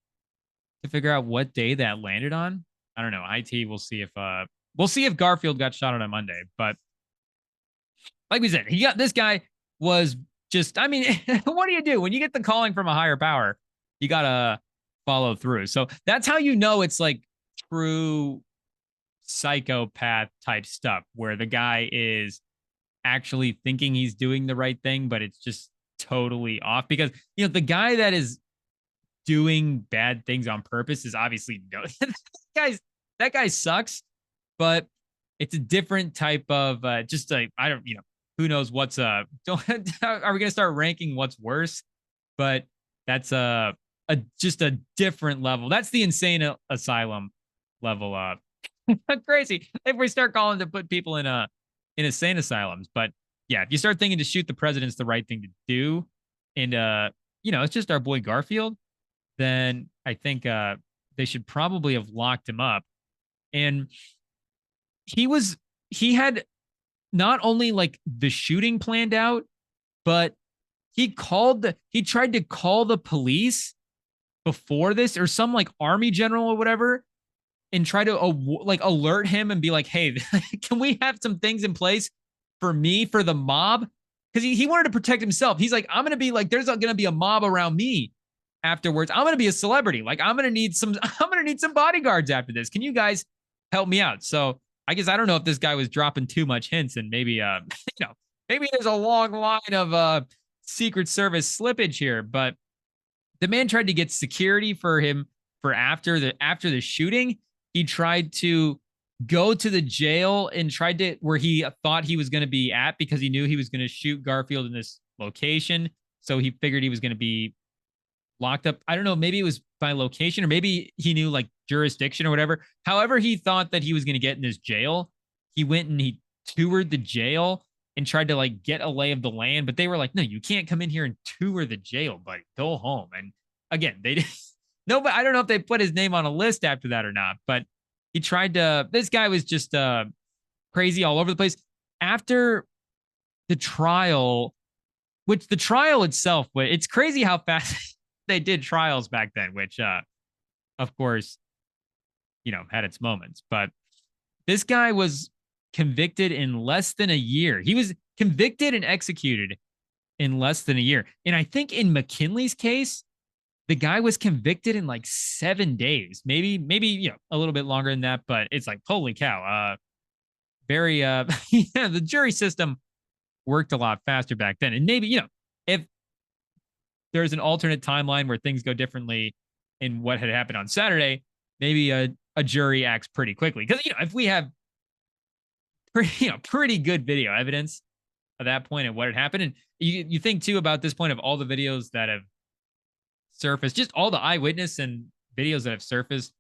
to figure out what day that landed on? I don't know. IT, we'll see if Garfield got shot on a Monday. But like we said, this guy was just, I mean, what do you do when you get the calling from a higher power? You gotta follow through. So that's how you know it's like true psychopath type stuff, where the guy is actually thinking he's doing the right thing, but it's just totally off. Because the guy that is doing bad things on purpose is obviously no that guy sucks, but it's a different type of just like, I don't, who knows what's don't are we gonna start ranking what's worse? But that's a just a different level. That's the insane asylum level up. Crazy if we start calling to put people in insane asylums. But yeah, if you start thinking to shoot the president's the right thing to do, and it's just our boy Garfield, then I think they should probably have locked him up. And he had not only like the shooting planned out, but he tried to call the police before this, or some like army general or whatever, and try to like alert him and be like, hey, can we have some things in place for me, for the mob? Because he wanted to protect himself. He's like, I'm going to be like, there's going to be a mob around me afterwards. I'm going to be a celebrity. Like, I'm going to need some bodyguards after this. Can you guys help me out? So I guess I don't know if this guy was dropping too much hints, and maybe, maybe there's a long line of Secret Service slippage here, but the man tried to get security for him for after the shooting. He tried to go to the jail and tried to where he thought he was going to be at, because he knew he was going to shoot Garfield in this location. So he figured he was going to be locked up. I don't know, maybe it was by location, or maybe he knew like jurisdiction or whatever. However, he thought that he was going to get in this jail. He went and he toured the jail and tried to like get a lay of the land, but they were like, no, you can't come in here and tour the jail, buddy. Go home. And again, they didn't. No, but I don't know if they put his name on a list after that or not, but he tried to, this guy was just crazy all over the place. After the trial, which the trial itself, it's crazy how fast they did trials back then, which, of course, had its moments. But this guy was convicted in less than a year. He was convicted and executed in less than a year. And I think in McKinley's case, the guy was convicted in like 7 days, maybe a little bit longer than that, but it's like, holy cow. Very, the jury system worked a lot faster back then. And maybe, if there's an alternate timeline where things go differently in what had happened on Saturday, maybe a jury acts pretty quickly. Because, if we have pretty good video evidence at that point of what had happened, and you think too about this point of all the videos that have surfaced, just all the eyewitness and videos that have surfaced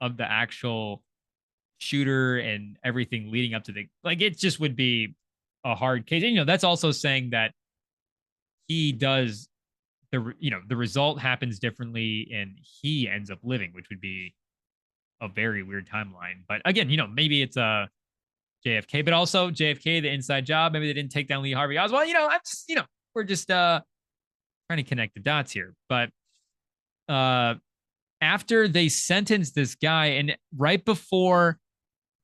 of the actual shooter and everything leading up to it just would be a hard case. And, that's also saying that he does the result happens differently and he ends up living, which would be a very weird timeline. But again, maybe it's a JFK, but also JFK, the inside job. Maybe they didn't take down Lee Harvey Oswald. I'm just, we're just trying to connect the dots here. But after they sentenced this guy, and right before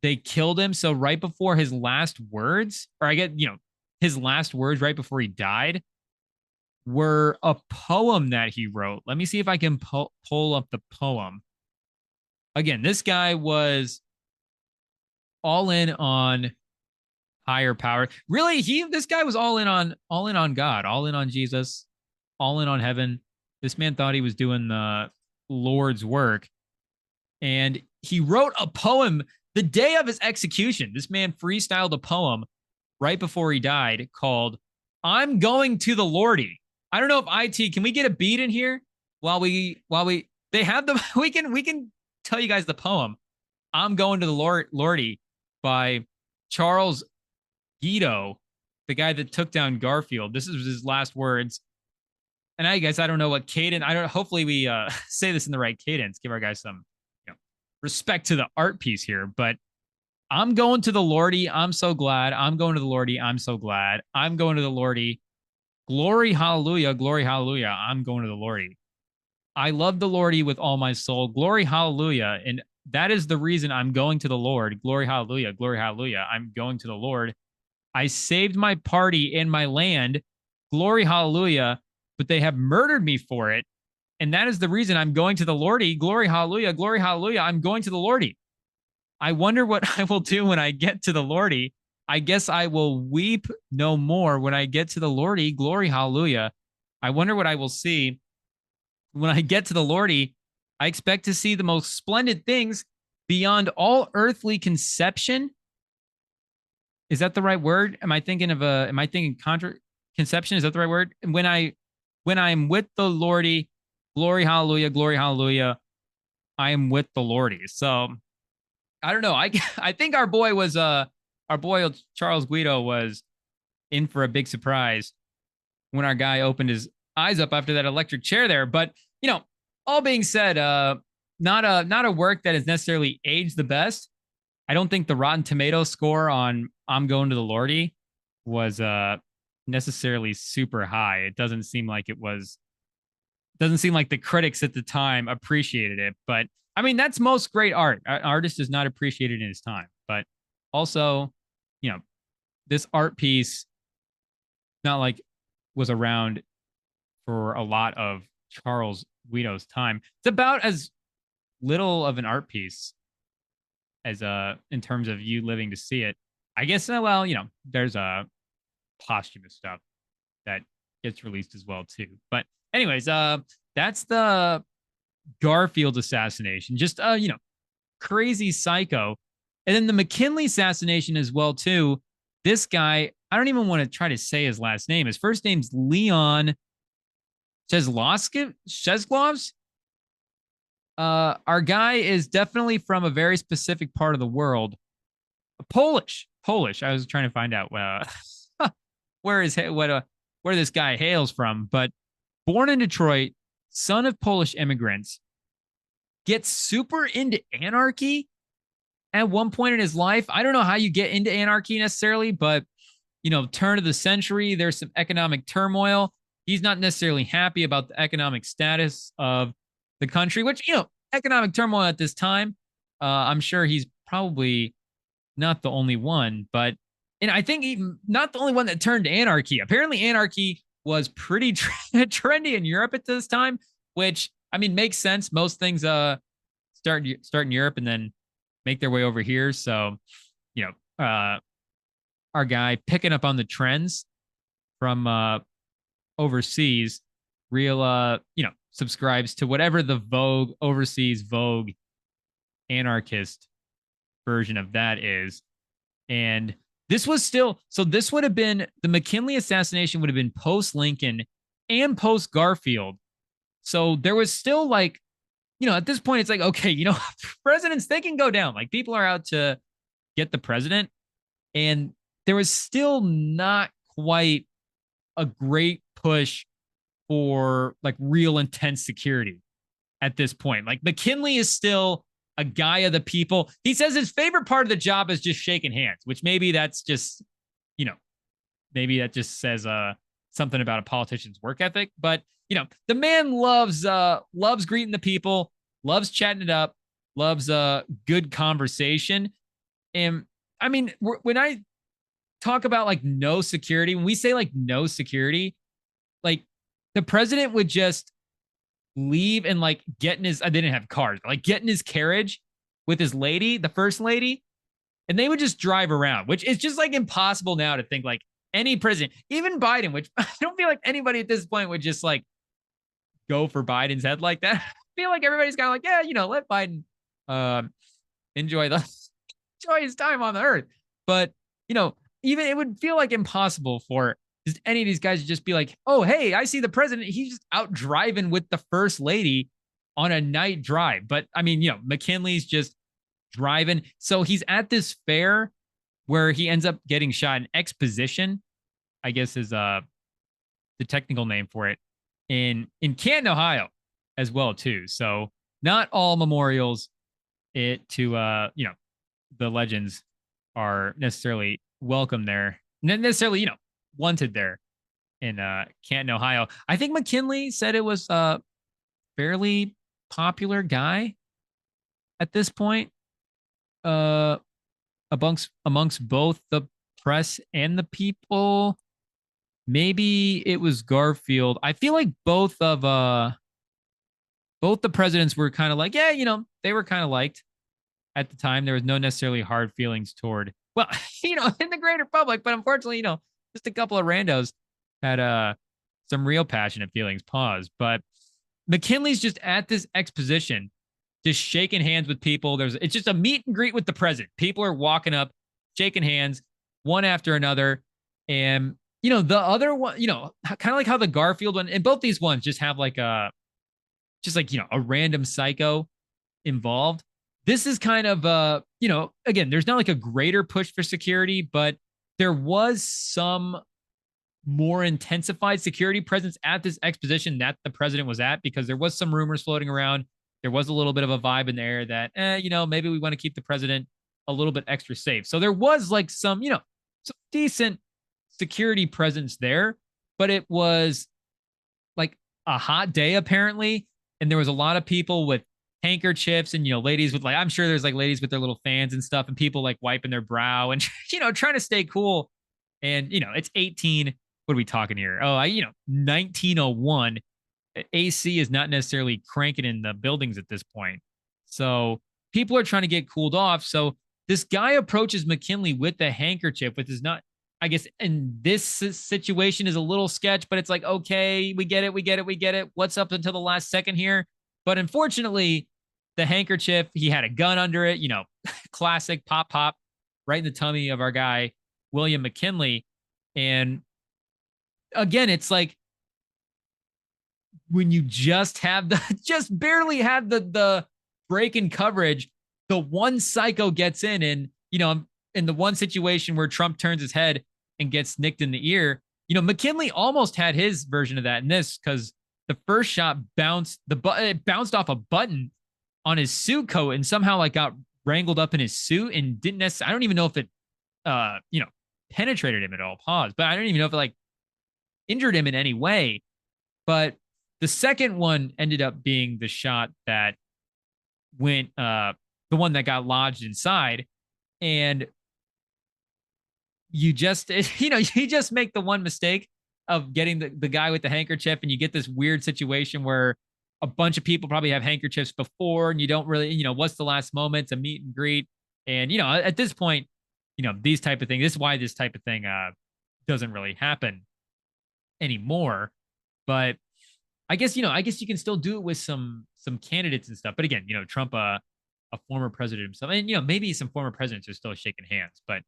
they killed him, so right before his last words, or I get, his last words right before he died, were a poem that he wrote. Let me see if I can pull up the poem. Again, this guy was all in on higher power. Really, this guy was all in on God, all in on Jesus, all in on heaven. This man thought he was doing the Lord's work. And he wrote a poem the day of his execution. This man freestyled a poem right before he died called "I'm Going to the Lordy." I don't know if IT, can we get a beat in here while they have the, we can tell you guys the poem. "I'm Going to the Lordy" by Charles Guido, the guy that took down Garfield. This is his last words. And I guess I don't know what cadence. Hopefully we say this in the right cadence. Give our guys some respect to the art piece here. But "I'm going to the Lordy. I'm so glad. I'm going to the Lordy. I'm so glad. I'm going to the Lordy. Glory, hallelujah. Glory, hallelujah. I'm going to the Lordy. I love the Lordy with all my soul. Glory, hallelujah. And that is the reason I'm going to the Lord. Glory, hallelujah. Glory, hallelujah. I'm going to the Lord. I saved my party and my land. glory hallelujah, but they have murdered me for it. And that is the reason I'm going to the Lordy. Glory hallelujah, glory hallelujah. I'm going to the Lordy. I wonder what I will do when I get to the Lordy. I guess I will weep no more when I get to the Lordy. Glory hallelujah. I wonder what I will see when I get to the Lordy. I expect to see the most splendid things beyond all earthly conception. Is that the right word? Am I thinking conception? Is that the right word? When I'm with the Lordy, glory hallelujah, I am with the Lordy. So I don't know. I think our boy Charles Guido was in for a big surprise when our guy opened his eyes up after that electric chair there. But all being said, not a work that has necessarily aged the best. I don't think the Rotten Tomato score on I'm Going to the Lordy was necessarily super high. It doesn't seem like the critics at the time appreciated it. But I mean, that's most great art. An artist is not appreciated in his time. But also, this art piece, not like was around for a lot of Charles Guido's time. It's about as little of an art piece as in terms of you living to see it. I guess well, there's posthumous stuff that gets released as well too. But anyways, that's the Garfield assassination. Just crazy psycho. And then the McKinley assassination as well too. This guy, I don't even want to try to say his last name. His first name's Leon Shezglovs. Our guy is definitely from a very specific part of the world. Polish. I was trying to find out where this guy hails from, but born in Detroit, son of Polish immigrants, gets super into anarchy at one point in his life. I don't know how you get into anarchy necessarily, but turn of the century, there's some economic turmoil. He's not necessarily happy about the economic status of the country, which, economic turmoil at this time. I'm sure he's probably not the only one, and I think not the only one that turned to anarchy. Apparently, anarchy was pretty trendy in Europe at this time, which, I mean, makes sense. Most things start in Europe and then make their way over here. So, our guy picking up on the trends from overseas, real subscribes to whatever the overseas Vogue anarchist version of that is. And this would have been the McKinley assassination would have been post Lincoln and post Garfield. So there was still at this point, it's like, okay, presidents, they can go down. Like, people are out to get the president. And there was still not quite a great push for real intense security at this point. Like, McKinley is still a guy of the people. He says his favorite part of the job is just shaking hands, which maybe that's just, maybe that just says something about a politician's work ethic. But, the man loves greeting the people, loves chatting it up, loves good conversation. And I mean, when I talk about no security, when we say no security, the president would just leave and get in his, I didn't have cars, but get in his carriage with his lady, the first lady, and they would just drive around, which is just impossible now to think any president, even Biden, which I don't feel like anybody at this point would just go for Biden's head like that. I feel like everybody's kind of yeah, let Biden enjoy his time on the earth. But, even it would feel impossible for just any of these guys to just be oh, hey, I see the president. He's just out driving with the first lady on a night drive. But I mean, McKinley's just driving. So he's at this fair where he ends up getting shot. An exposition, I guess, is the technical name for it, in Canton, Ohio, as well too. So not all memorials to the legends are necessarily welcome there, not necessarily wanted there in Canton, Ohio. I think McKinley said it was a fairly popular guy at this point, amongst both the press and the people. maybe it was Garfield. I feel like both the presidents were kind of like, yeah, they were kind of liked at the time. There was no necessarily hard feelings toward, well, in the greater public, but unfortunately, just a couple of randos had some real passionate feelings. Pause. But McKinley's just at this exposition, just shaking hands with people. It's just a meet and greet with the president. People are walking up, shaking hands, one after another. And the other one, kind of like how the Garfield one, and both these ones just have like a random psycho involved. This is kind of again, there's not like a greater push for security, but there was some more intensified security presence at this exposition that the president was at, because there was some rumors floating around. There was a little bit of a vibe in the air that, maybe we want to keep the president a little bit extra safe. So there was like some decent security presence there, but it was like a hot day apparently. And there was a lot of people with handkerchiefs and, ladies with I'm sure there's like ladies with their little fans and stuff, and people like wiping their brow and, trying to stay cool. And, it's 18. What are we talking here? 1901. AC is not necessarily cranking in the buildings at this point. So people are trying to get cooled off. So this guy approaches McKinley with the handkerchief, which is not, I guess, in this situation is a little sketch, but it's like, okay, we get it. What's up until the last second here? But unfortunately, the handkerchief, he had a gun under it, classic pop, right in the tummy of our guy, William McKinley. And again, it's like when you just barely have the break in coverage, the one psycho gets in, and, in the one situation where Trump turns his head and gets nicked in the ear, McKinley almost had his version of that in this, because the first shot bounced off a button on his suit coat and somehow like got wrangled up in his suit and didn't necessarily, I don't even know if it, penetrated him at all. Pause. But I don't even know if it like injured him in any way. But the second one ended up being the shot that went, the one that got lodged inside. And you just, you just make the one mistake of getting the guy with the handkerchief, and you get this weird situation where a bunch of people probably have handkerchiefs before, and you don't really, what's the last moment? It's a meet and greet. And, at this point, these type of things, this is why this type of thing doesn't really happen anymore. But I guess you can still do it with some candidates and stuff. But again, Trump, a former president himself, and, maybe some former presidents are still shaking hands, but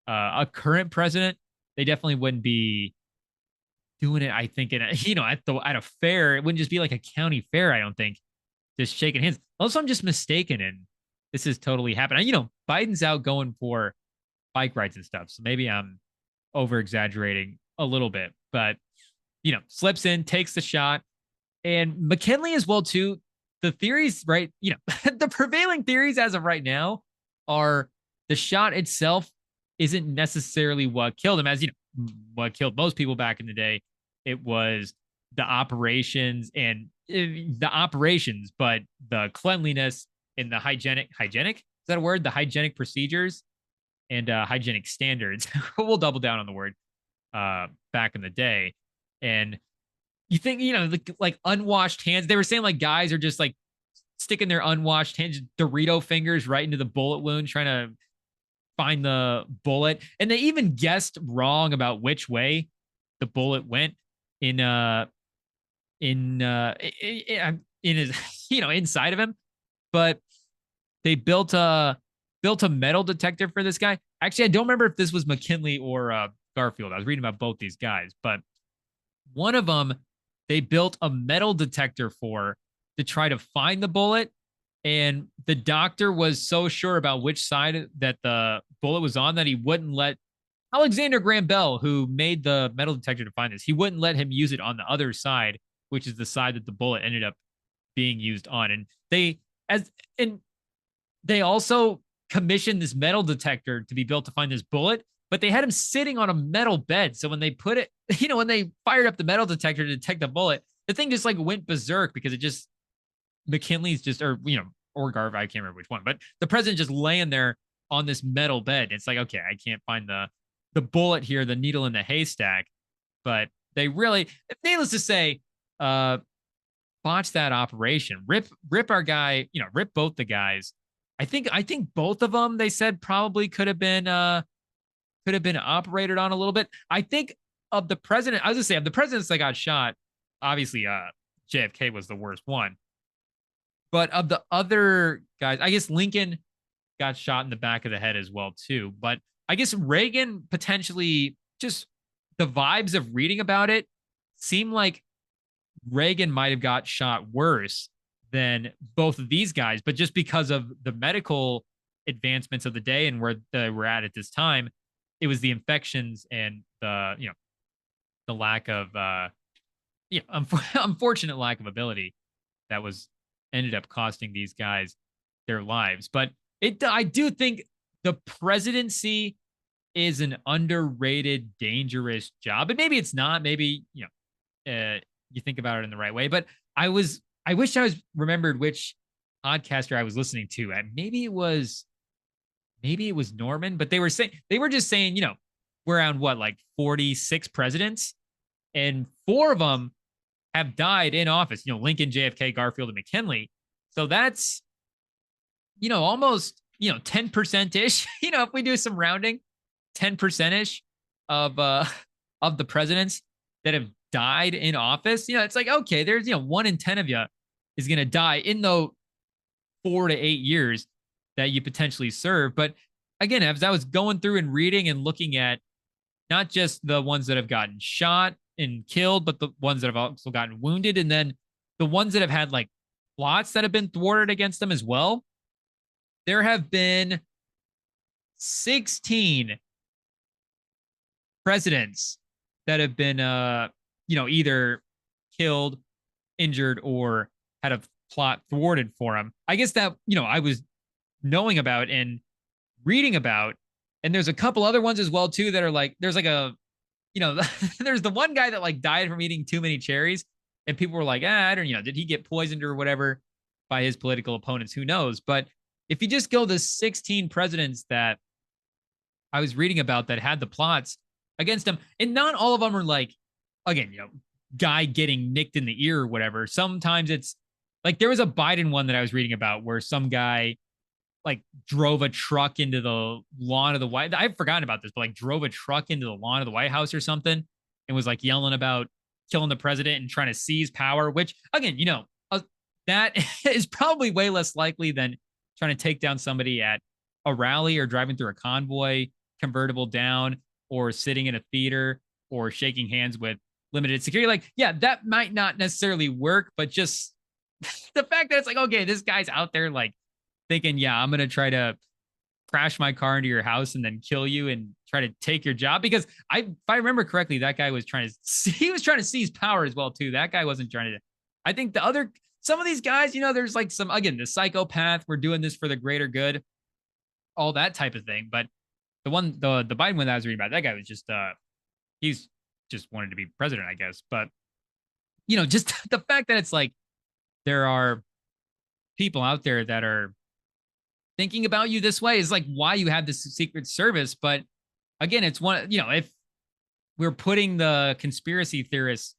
a current president, they definitely wouldn't be doing it. I think at a fair, it wouldn't just be like a county fair. I don't think, just shaking hands. Also, I'm just mistaken, and this is totally happening. Biden's out going for bike rides and stuff, so maybe I'm over exaggerating a little bit, but slips in, takes the shot, and McKinley as well too. The theories, right? The prevailing theories as of right now are the shot itself isn't necessarily what killed him. As what killed most people back in the day, it was the operations, but the cleanliness and the hygienic, is that a word? The hygienic procedures and hygienic standards. We'll double down on the word back in the day. And you think, like unwashed hands, they were saying like guys are just like sticking their unwashed hands, Dorito fingers right into the bullet wound, trying to find the bullet. And they even guessed wrong about which way the bullet went in his, inside of him. But they built a metal detector for this guy. Actually, I don't remember if this was McKinley or Garfield. I was reading about both these guys, but one of them, they built a metal detector for to try to find the bullet. And the doctor was so sure about which side that the bullet was on that he wouldn't let Alexander Graham Bell, who made the metal detector to find this, he wouldn't let him use it on the other side, which is the side that the bullet ended up being used on. And they also commissioned this metal detector to be built to find this bullet, but they had him sitting on a metal bed. So when they put it, when they fired up the metal detector to detect the bullet, the thing just like went berserk because it just, McKinley's just, or Garv, I can't remember which one, but the president just laying there on this metal bed. It's like, okay, I can't find the bullet here, the needle in the haystack. but they really, needless to say, uh, botched that operation. Rip our guy, rip both the guys. I think both of them, they said, probably could have been operated on a little bit. I think of the president, I was gonna say, of the presidents that got shot, obviously JFK was the worst one. But of the other guys, I guess Lincoln got shot in the back of the head as well too. But I guess Reagan potentially, just the vibes of reading about it seem like Reagan might have got shot worse than both of these guys, but just because of the medical advancements of the day and where we're at this time, it was the infections and the lack of unfortunate lack of ability that was ended up costing these guys their lives. But I do think the presidency is an underrated, dangerous job, and maybe it's not. Maybe you think about it in the right way. But I wish I was remembered which podcaster I was listening to. And maybe it was Norman, but they were just saying, we're around what, like 46 presidents, and 4 of them have died in office. Lincoln, JFK, Garfield, and McKinley. So that's almost 10% ish. If we do some rounding, 10% ish of the presidents that have died in office. It's like, okay, there's 1 in 10 of you is going to die in the 4 to 8 years that you potentially serve. But again, as I was going through and reading and looking at not just the ones that have gotten shot and killed, but the ones that have also gotten wounded, and then the ones that have had like plots that have been thwarted against them as well, there have been 16 presidents that have been either killed, injured, or had a plot thwarted for them. I guess that I was knowing about and reading about, and there's a couple other ones as well too that are like, there's like a there's the one guy that like died from eating too many cherries, and people were like, I don't did he get poisoned or whatever by his political opponents? Who knows? But if you just go the 16 presidents that I was reading about that had the plots against him, and not all of them are like, again, guy getting nicked in the ear or whatever. Sometimes it's like, there was a Biden one that I was reading about where some guy like drove a truck into the lawn of the White. I've forgotten about this, but like drove a truck into the lawn of the White House or something, and was like yelling about killing the president and trying to seize power. Which again, that is probably way less likely than trying to take down somebody at a rally or driving through a convoy convertible down, or sitting in a theater, or shaking hands with limited security. Like, yeah, that might not necessarily work, but just the fact that it's like, okay, this guy's out there like thinking, yeah, I'm going to try to crash my car into your house and then kill you and try to take your job. Because if I remember correctly, that guy was trying to seize power as well too. That guy wasn't trying to, I think some of these guys, there's like some, again, the psychopath, we're doing this for the greater good, all that type of thing. But the Biden one that I was reading about, that guy was just, he's just wanted to be president, I guess. But, just the fact that it's like, there are people out there that are thinking about you this way is like why you have this Secret Service. But again, it's one, if we're putting the conspiracy theorist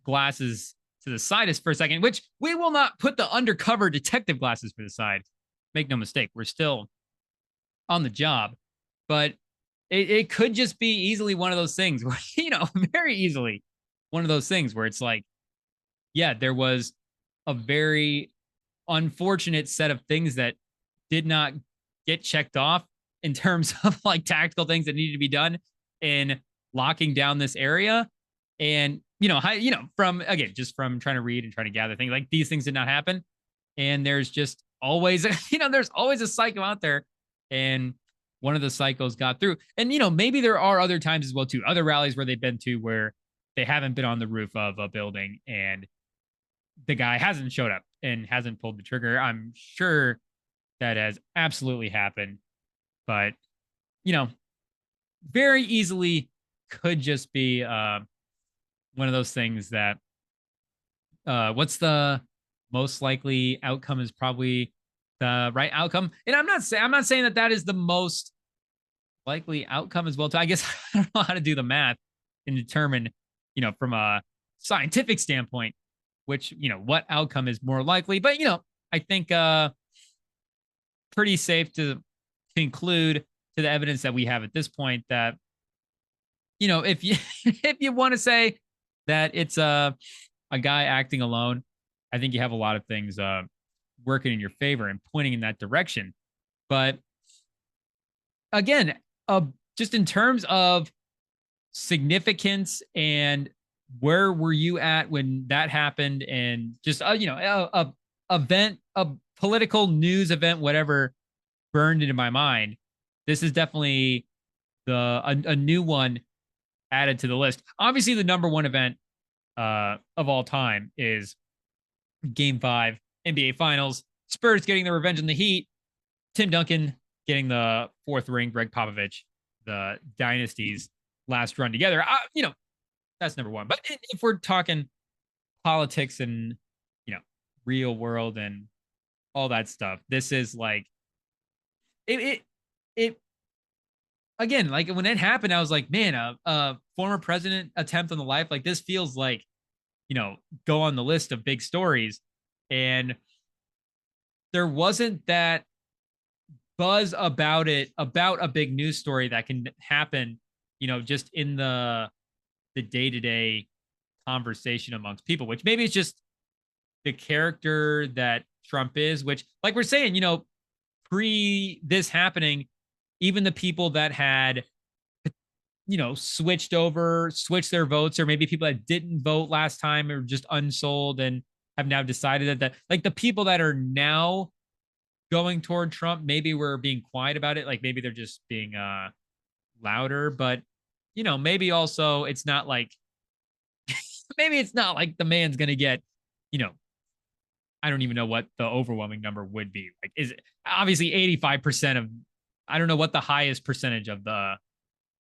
glasses to the side for a second, which we will not put the undercover detective glasses for the side. Make no mistake, we're still on the job. But it could just be easily one of those things where, very easily one of those things where it's like, yeah, there was a very unfortunate set of things that did not get checked off in terms of like tactical things that needed to be done in locking down this area. And, from trying to read and trying to gather things, like these things did not happen. And there's just always, there's always a psycho out there. And one of the psychos got through. And, maybe there are other times as well too, other rallies where they've been to where they haven't been on the roof of a building and the guy hasn't showed up and hasn't pulled the trigger. I'm sure that has absolutely happened, but very easily could just be one of those things that what's the most likely outcome is probably the right outcome. And I'm not saying that is the most likely outcome as well too. I guess I don't know how to do the math, and determine, from a scientific standpoint, which, what outcome is more likely. But, I think pretty safe to conclude to the evidence that we have at this point that, if you if you want to say that it's a guy acting alone, I think you have a lot of things working in your favor and pointing in that direction. But again, just in terms of significance and where were you at when that happened, and just a event, a political news event, whatever burned into my mind. This is definitely a new one added to the list. Obviously, the number one event of all time is Game 5 NBA Finals. Spurs getting the revenge on the Heat. Tim Duncan getting the fourth ring. Greg Popovich, the dynasty's last run together. That's number one. But if we're talking politics and, real world and all that stuff, this is like it again, like when it happened, I was like, man, a former president attempt on the life, like this feels like, go on the list of big stories. And there wasn't that buzz about it, about a big news story that can happen, just in the day-to-day conversation amongst people, which maybe it's just the character that Trump is, which, like we're saying, pre this happening, even the people that had, switched their votes, or maybe people that didn't vote last time or just unsold and have now decided that like the people that are now going toward Trump, maybe we're being quiet about it. Like maybe they're just being louder, but maybe also it's not like maybe it's not like the man's gonna get, I don't even know what the overwhelming number would be. Like, is it obviously 85% of, I don't know what the highest percentage of the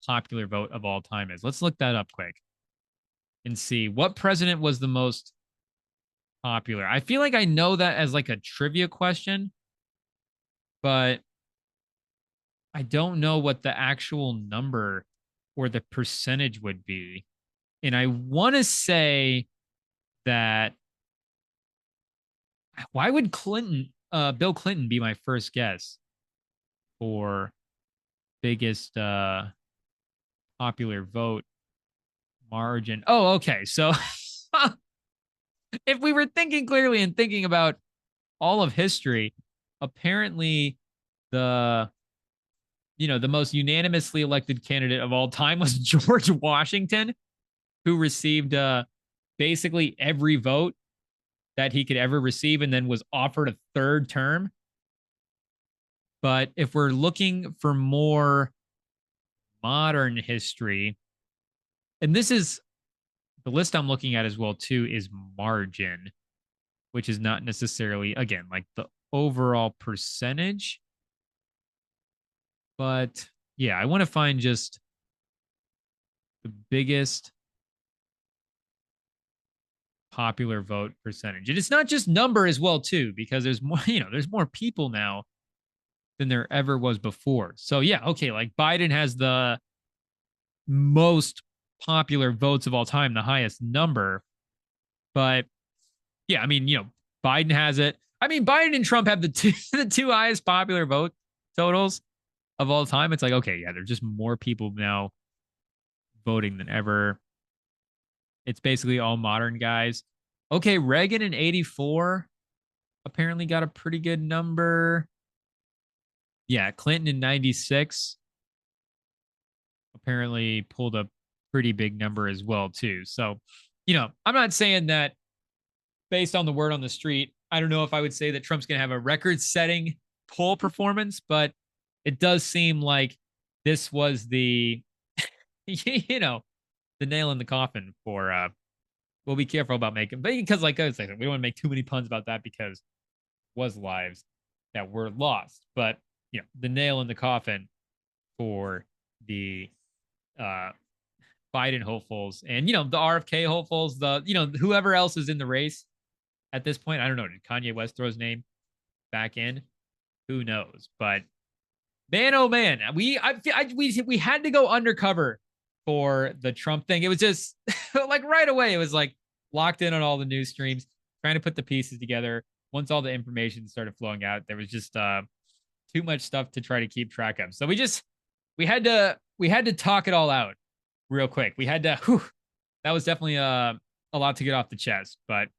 popular vote of all time is. Let's look that up quick and see what president was the most popular. I feel like I know that as like a trivia question, but I don't know what the actual number or the percentage would be. And I want to say that, why would Bill Clinton be my first guess for biggest popular vote margin? Oh, okay. So if we were thinking clearly and thinking about all of history, apparently the most unanimously elected candidate of all time was George Washington, who received basically every vote that he could ever receive and then was offered a third term. But if we're looking for more modern history, and this is the list I'm looking at as well too, is margin, which is not necessarily, again, like the overall percentage. But yeah, I want to find just the biggest popular vote percentage. And it's not just number as well too, because there's more, there's more people now than there ever was before. So yeah, okay, like Biden has the most popular votes of all time, the highest number. But yeah, I mean, Biden has it. I mean, Biden and Trump have the two highest popular vote totals of all time. It's like, okay, yeah, there's just more people now voting than ever. It's basically all modern guys. Okay, Reagan in 84 apparently got a pretty good number. Yeah, Clinton in 96 apparently pulled a pretty big number as well too. So, I'm not saying that based on the word on the street, I don't know if I would say that Trump's going to have a record-setting poll performance, but it does seem like this was the, the nail in the coffin for, we'll be careful about making, because like I was saying, we don't want to make too many puns about that because it was lives that were lost. But, the nail in the coffin for the Biden hopefuls and, the RFK hopefuls, the, whoever else is in the race at this point. I don't know. Did Kanye West throw his name back in? Who knows? But man, oh man, we had to go undercover for the Trump thing. It was just like right away, it was like locked in on all the news streams, trying to put the pieces together. Once all the information started flowing out, there was just too much stuff to try to keep track of. So we had to talk it all out real quick. We had to that was definitely a lot to get off the chest, but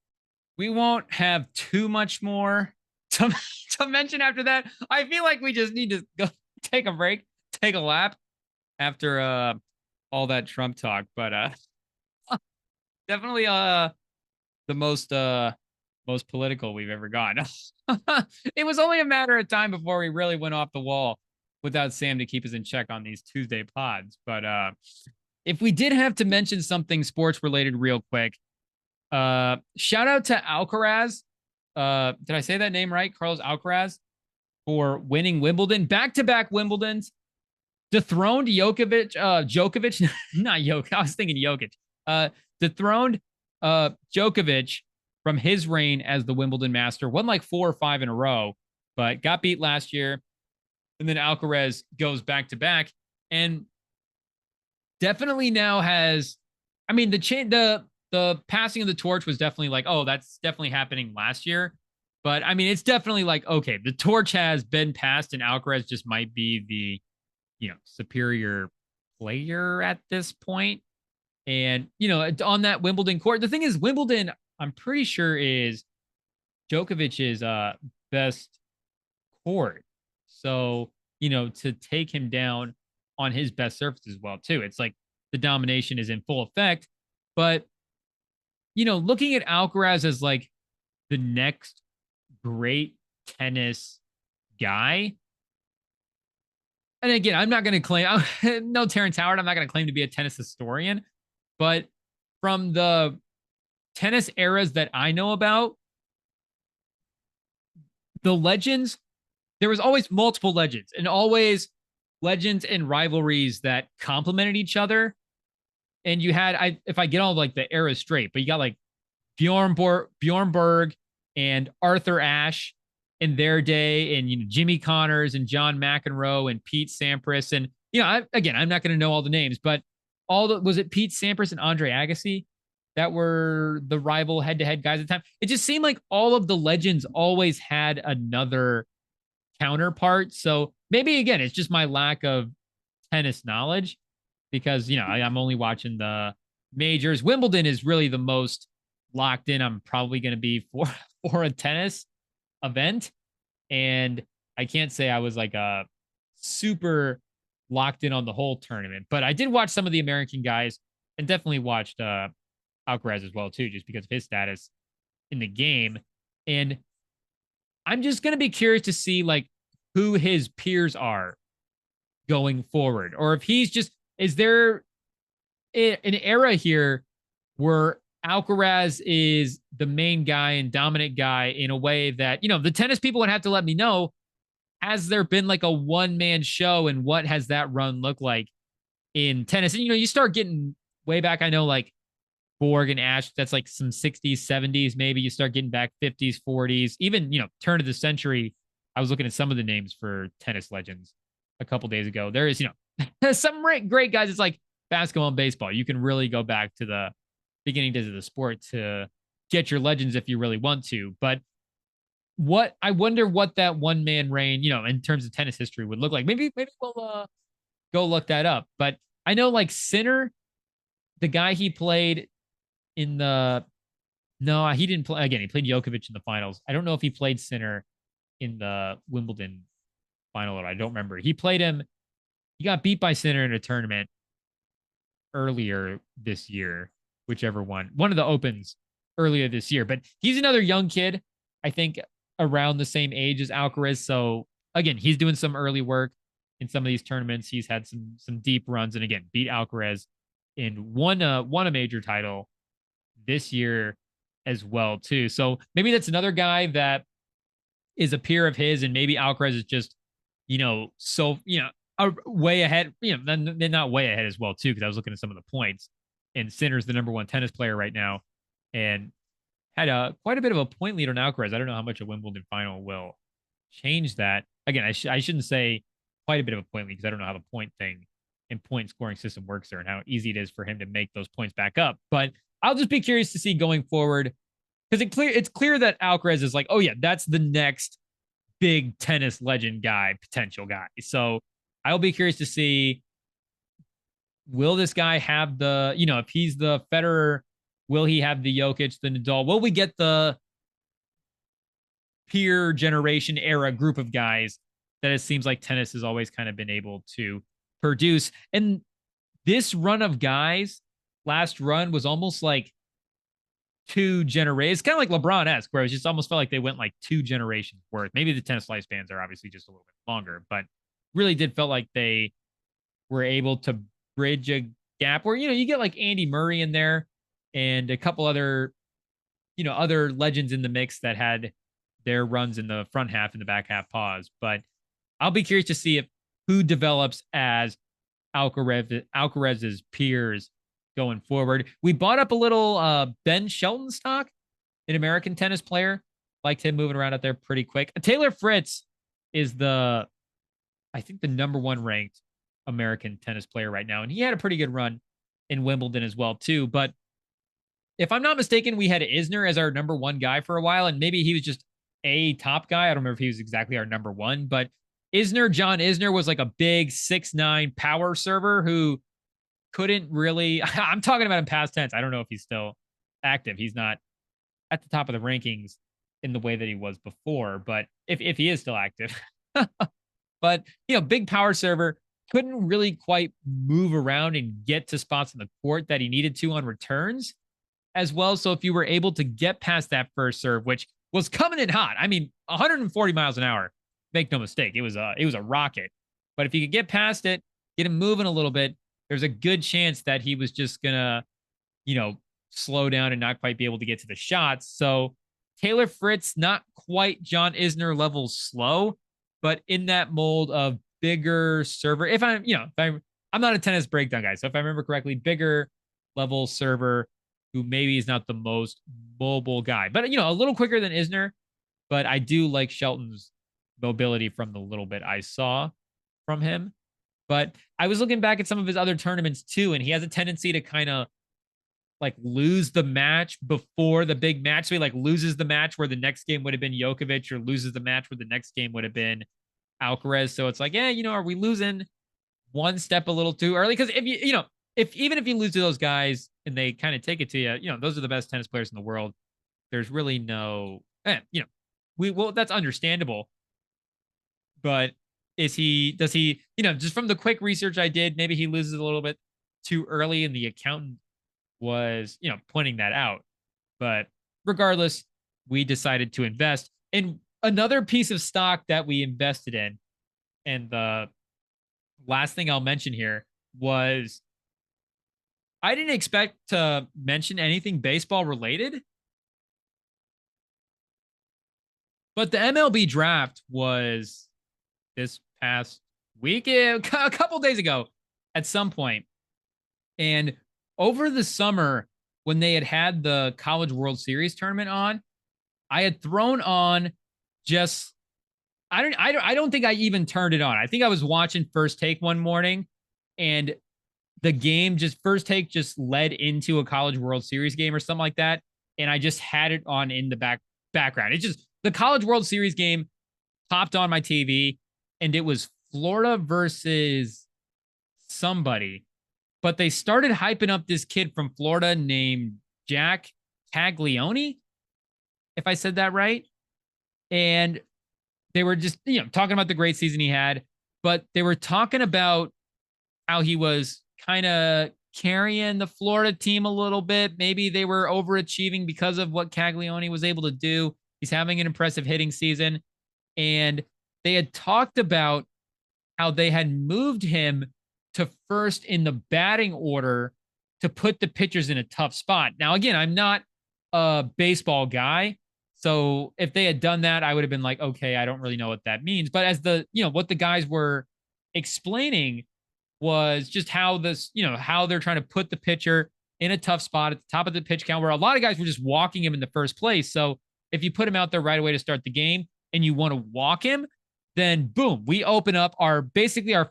we won't have too much more to, to mention after that. I feel like we just need to go take a break, take a lap after all that Trump talk. But definitely the most political we've ever gotten. It was only a matter of time before we really went off the wall without Sam to keep us in check on these Tuesday pods. But if we did have to mention something sports related real quick, shout out to Alcaraz. Did I say that name right? Carlos Alcaraz for winning Wimbledon, back-to-back Wimbledons, dethroned Djokovic, not Jokic. I was thinking Jokic. Dethroned Djokovic from his reign as the Wimbledon master, won like 4 or 5 in a row, but got beat last year. And then Alcaraz goes back to back and definitely now has, I mean, the passing of the torch was definitely like, oh, that's definitely happening last year. But I mean, it's definitely like, okay, the torch has been passed and Alcaraz just might be the, superior player at this point. And, on that Wimbledon court, the thing is, Wimbledon, I'm pretty sure is Djokovic's best court. So, to take him down on his best surface as well, too. It's like the domination is in full effect. But, looking at Alcaraz as like the next great tennis guy. And again, I'm not going to claim, no Terrence Howard, I'm not going to claim to be a tennis historian. But from the tennis eras that I know about, the legends, there was always multiple legends and always legends and rivalries that complemented each other. And you had, if I get all like the eras straight, but you got like Bjorn Borg and Arthur Ashe in their day, and Jimmy Connors and John McEnroe and Pete Sampras, and I'm not going to know all the names, but was it Pete Sampras and Andre Agassi that were the rival head-to-head guys at the time? It just seemed like all of the legends always had another counterpart. So maybe again, it's just my lack of tennis knowledge because I'm only watching the majors. Wimbledon is really the most locked in I'm probably going to be for a tennis event, and I can't say I was like a super locked in on the whole tournament, but I did watch some of the American guys and definitely watched Alcaraz as well too, just because of his status in the game. And I'm just going to be curious to see like who his peers are going forward, or if is there an era here where Alcaraz is the main guy and dominant guy in a way that, the tennis people would have to let me know, has there been like a one-man show and what has that run look like in tennis? And, you start getting way back. I know like Borg and Ashe, that's like some 60s, 70s, maybe you start getting back 50s, 40s, even, turn of the century. I was looking at some of the names for tennis legends a couple days ago. There is, some great guys. It's like basketball and baseball. You can really go back to the beginning days of the sport to get your legends if you really want to. But I wonder what that one man reign, in terms of tennis history would look like. Maybe we'll go look that up. But I know like Sinner, the guy he played in he didn't play again. He played Djokovic in the finals. I don't know if he played Sinner in the Wimbledon final, or I don't remember. He played him. He got beat by Sinner in a tournament earlier this year, whichever one of the opens earlier this year. But he's another young kid, I think around the same age as Alcaraz. So again, he's doing some early work in some of these tournaments. He's had some deep runs, and again, beat Alcaraz and won a major title this year as well too. So maybe that's another guy that is a peer of his, and maybe Alcaraz is just, way ahead, then not way ahead as well too, because I was looking at some of the points, and Sinner's the number one tennis player right now, and had quite a bit of a point lead on Alcaraz. I don't know how much a Wimbledon final will change that. Again, I shouldn't say quite a bit of a point lead because I don't know how the point thing and point scoring system works there and how easy it is for him to make those points back up. But I'll just be curious to see going forward, because it's clear that Alcaraz is like, oh yeah, that's the next big tennis legend guy, potential guy. So I'll be curious to see, will this guy have the, if he's the Federer, will he have the Jokic, the Nadal? Will we get the peer generation era group of guys that it seems like tennis has always kind of been able to produce? And this run of guys, last run, was almost like two generations, kind of like LeBron-esque, where it just almost felt like they went like 2 generations worth. Maybe the tennis lifespans are obviously just a little bit longer, but really did felt like they were able to bridge a gap where, you get like Andy Murray in there and a couple other, other legends in the mix that had their runs in the front half and the back half pause. But I'll be curious to see if who develops as Alcaraz's peers going forward. We bought up a little Ben Shelton stock, an American tennis player. Liked him moving around out there pretty quick. Taylor Fritz is I think the number 1 ranked American tennis player right now. And he had a pretty good run in Wimbledon as well, too. But if I'm not mistaken, we had Isner as our number 1 guy for a while. And maybe he was just a top guy. I don't remember if he was exactly our number 1, but John Isner was like a big 6'9" power server who couldn't really, I'm talking about in past tense. I don't know if he's still active. He's not at the top of the rankings in the way that he was before, but if he is still active, but big power server, couldn't really quite move around and get to spots in the court that he needed to on returns as well. So if you were able to get past that first serve, which was coming in hot, 140 miles an hour, make no mistake, it was a rocket. But if you could get past it, get him moving a little bit, there's a good chance that he was just gonna, slow down and not quite be able to get to the shots. So Taylor Fritz, not quite John Isner level slow, but in that mold of bigger server. I'm not a tennis breakdown guy, so if I remember correctly, bigger level server who maybe is not the most mobile guy, but a little quicker than Isner. But I do like Shelton's mobility from the little bit I saw from him. But I was looking back at some of his other tournaments too, and he has a tendency to kind of like lose the match before the big match. So he like loses the match where the next game would have been Djokovic, or loses the match where the next game would have been Alcaraz. So it's like, are we losing one step a little too early? Because if even if you lose to those guys and they kind of take it to you, those are the best tennis players in the world. There's really no, that's understandable. But does he, just from the quick research I did, maybe he loses a little bit too early and the accountant was, pointing that out. But regardless, we decided to invest in another piece of stock that we invested in. And the last thing I'll mention here was I didn't expect to mention anything baseball related, but the MLB draft was this past week, a couple days ago at some point. And over the summer, when they had the College World Series tournament on, I had thrown on just, I don't think I even turned it on. I think I was watching First Take one morning, and the game First Take just led into a College World Series game or something like that. And I just had it on in the background. It's just the College World Series game popped on my TV, and it was Florida versus somebody. But they started hyping up this kid from Florida named Jack Caglione, if I said that right. And they were just, talking about the great season he had, but they were talking about how he was kind of carrying the Florida team a little bit. Maybe they were overachieving because of what Caglione was able to do. He's having an impressive hitting season. And they had talked about how they had moved him to first in the batting order to put the pitchers in a tough spot. Now, again, I'm not a baseball guy, so if they had done that, I would have been like, okay, I don't really know what that means. But as what the guys were explaining was just how how they're trying to put the pitcher in a tough spot at the top of the pitch count, where a lot of guys were just walking him in the first place. So if you put him out there right away to start the game and you want to walk him, then boom, we open up our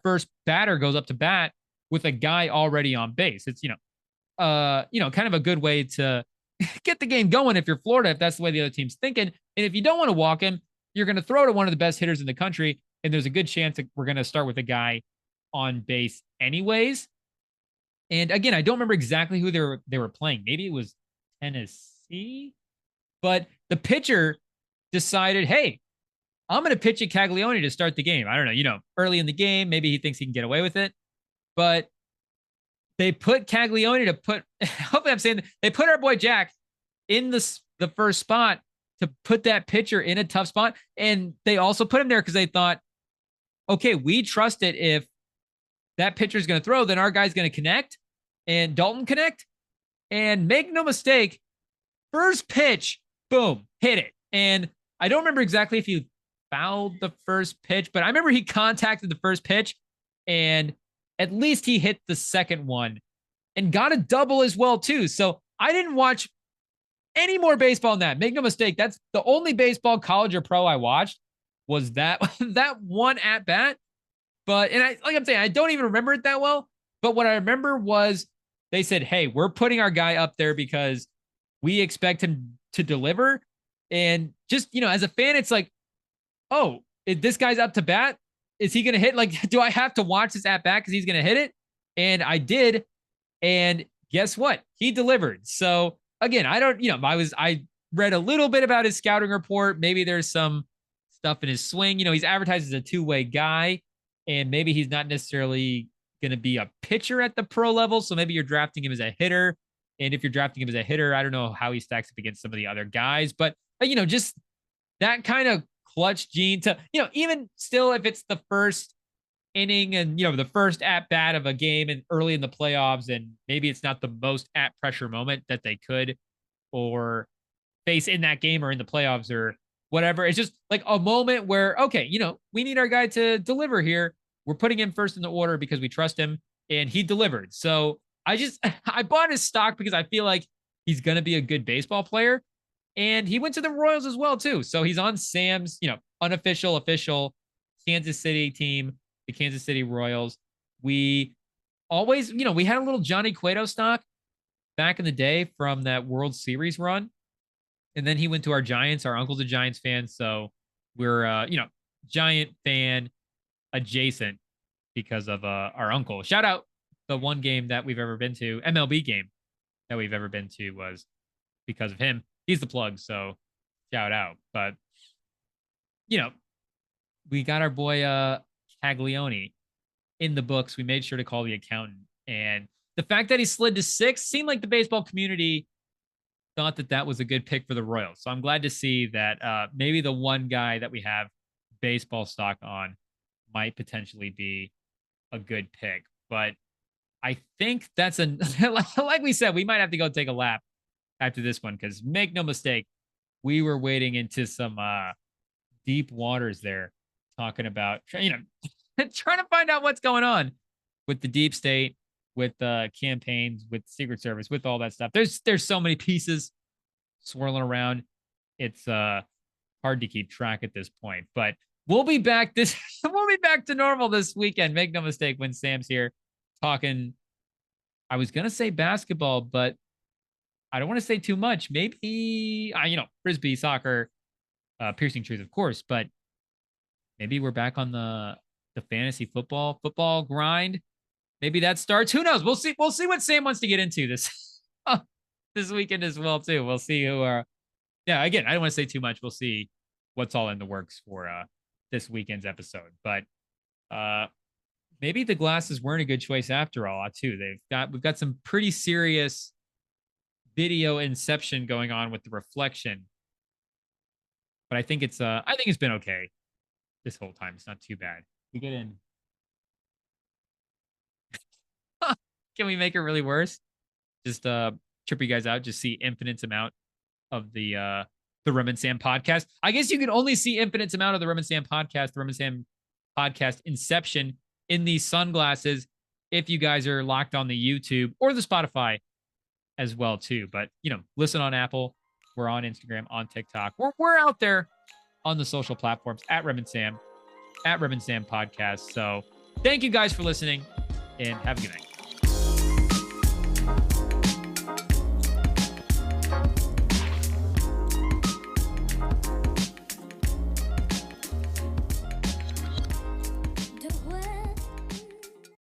first batter goes up to bat with a guy already on base. It's, kind of a good way to get the game going if you're Florida, if that's the way the other team's thinking. And if you don't want to walk him, you're going to throw to one of the best hitters in the country. And there's a good chance that we're going to start with a guy on base anyways. And again, I don't remember exactly who they were playing. Maybe it was Tennessee, but the pitcher decided, hey, I'm going to pitch at Caglione to start the game. I don't know, early in the game, maybe he thinks he can get away with it, but they put Caglione to put, hopefully I'm saying, they put our boy Jack in the first spot to put that pitcher in a tough spot. And they also put him there because they thought, okay, we trust it. If that pitcher's going to throw, then our guy's going to connect and Dalton connect. And make no mistake, first pitch, boom, hit it. And I don't remember exactly if he fouled the first pitch, but I remember he contacted the first pitch and at least he hit the second one and got a double as well too. So I didn't watch any more baseball than that. Make no mistake, that's the only baseball, college or pro, I watched was that one at bat. But I'm saying, I don't even remember it that well. But what I remember was they said, hey, we're putting our guy up there because we expect him to deliver. And just, as a fan, it's like, oh, this guy's up to bat. Is he going to hit? Like, do I have to watch this at bat because he's going to hit it? And I did. And guess what? He delivered. So again, I read a little bit about his scouting report. Maybe there's some stuff in his swing. He's advertised as a two-way guy, and maybe he's not necessarily going to be a pitcher at the pro level. So maybe you're drafting him as a hitter. And if you're drafting him as a hitter, I don't know how he stacks up against some of the other guys, but just that kind of clutch gene to, even still, if it's the first inning and, the first at bat of a game and early in the playoffs, and maybe it's not the most at pressure moment that they could or face in that game or in the playoffs or whatever. It's just like a moment where, okay, we need our guy to deliver here. We're putting him first in the order because we trust him, and he delivered. So I bought his stock because I feel like he's going to be a good baseball player. And he went to the Royals as well, too. So he's on Sam's, unofficial, official Kansas City team, the Kansas City Royals. We always, we had a little Johnny Cueto stock back in the day from that World Series run. And then he went to our Giants. Our uncle's a Giants fan. So we're, Giant fan adjacent because of our uncle. Shout out the one game that we've ever been to, MLB game that we've ever been to was because of him. He's the plug, so shout out. But, we got our boy Caglione in the books. We made sure to call the accountant. And the fact that he slid to 6 seemed like the baseball community thought that was a good pick for the Royals. So I'm glad to see that maybe the one guy that we have baseball stock on might potentially be a good pick. But I think that's like we said, we might have to go take a lap after this one, because make no mistake, we were wading into some deep waters there, talking about trying to find out what's going on with the deep state, with campaigns, with Secret Service, with all that stuff. There's so many pieces swirling around. It's hard to keep track at this point, but we'll be back we'll be back to normal this weekend. Make no mistake, when Sam's here talking, I was gonna say basketball, but I don't want to say too much. Maybe, Frisbee, soccer, piercing truth, of course, but maybe we're back on the fantasy football grind. Maybe that starts. Who knows? We'll see. We'll see what Sam wants to get into this weekend as well, too. We'll see who again, I don't want to say too much. We'll see what's all in the works for this weekend's episode. But maybe the glasses weren't a good choice after all, too. We've got some pretty serious video inception going on with the reflection, but I think it's been okay this whole time. It's not too bad. We get in. Can we make it really worse? Just trip you guys out. Just see infinite amount of the Rem and Sam podcast. I guess you can only see infinite amount of the Rem and Sam podcast, the Rem and Sam podcast inception, in these sunglasses if you guys are locked on the YouTube or the Spotify as well too. But listen on Apple, we're on Instagram, on TikTok, we're out there on the social platforms at Rem and Sam, at Rem and Sam podcast. So thank you guys for listening. and have a good night.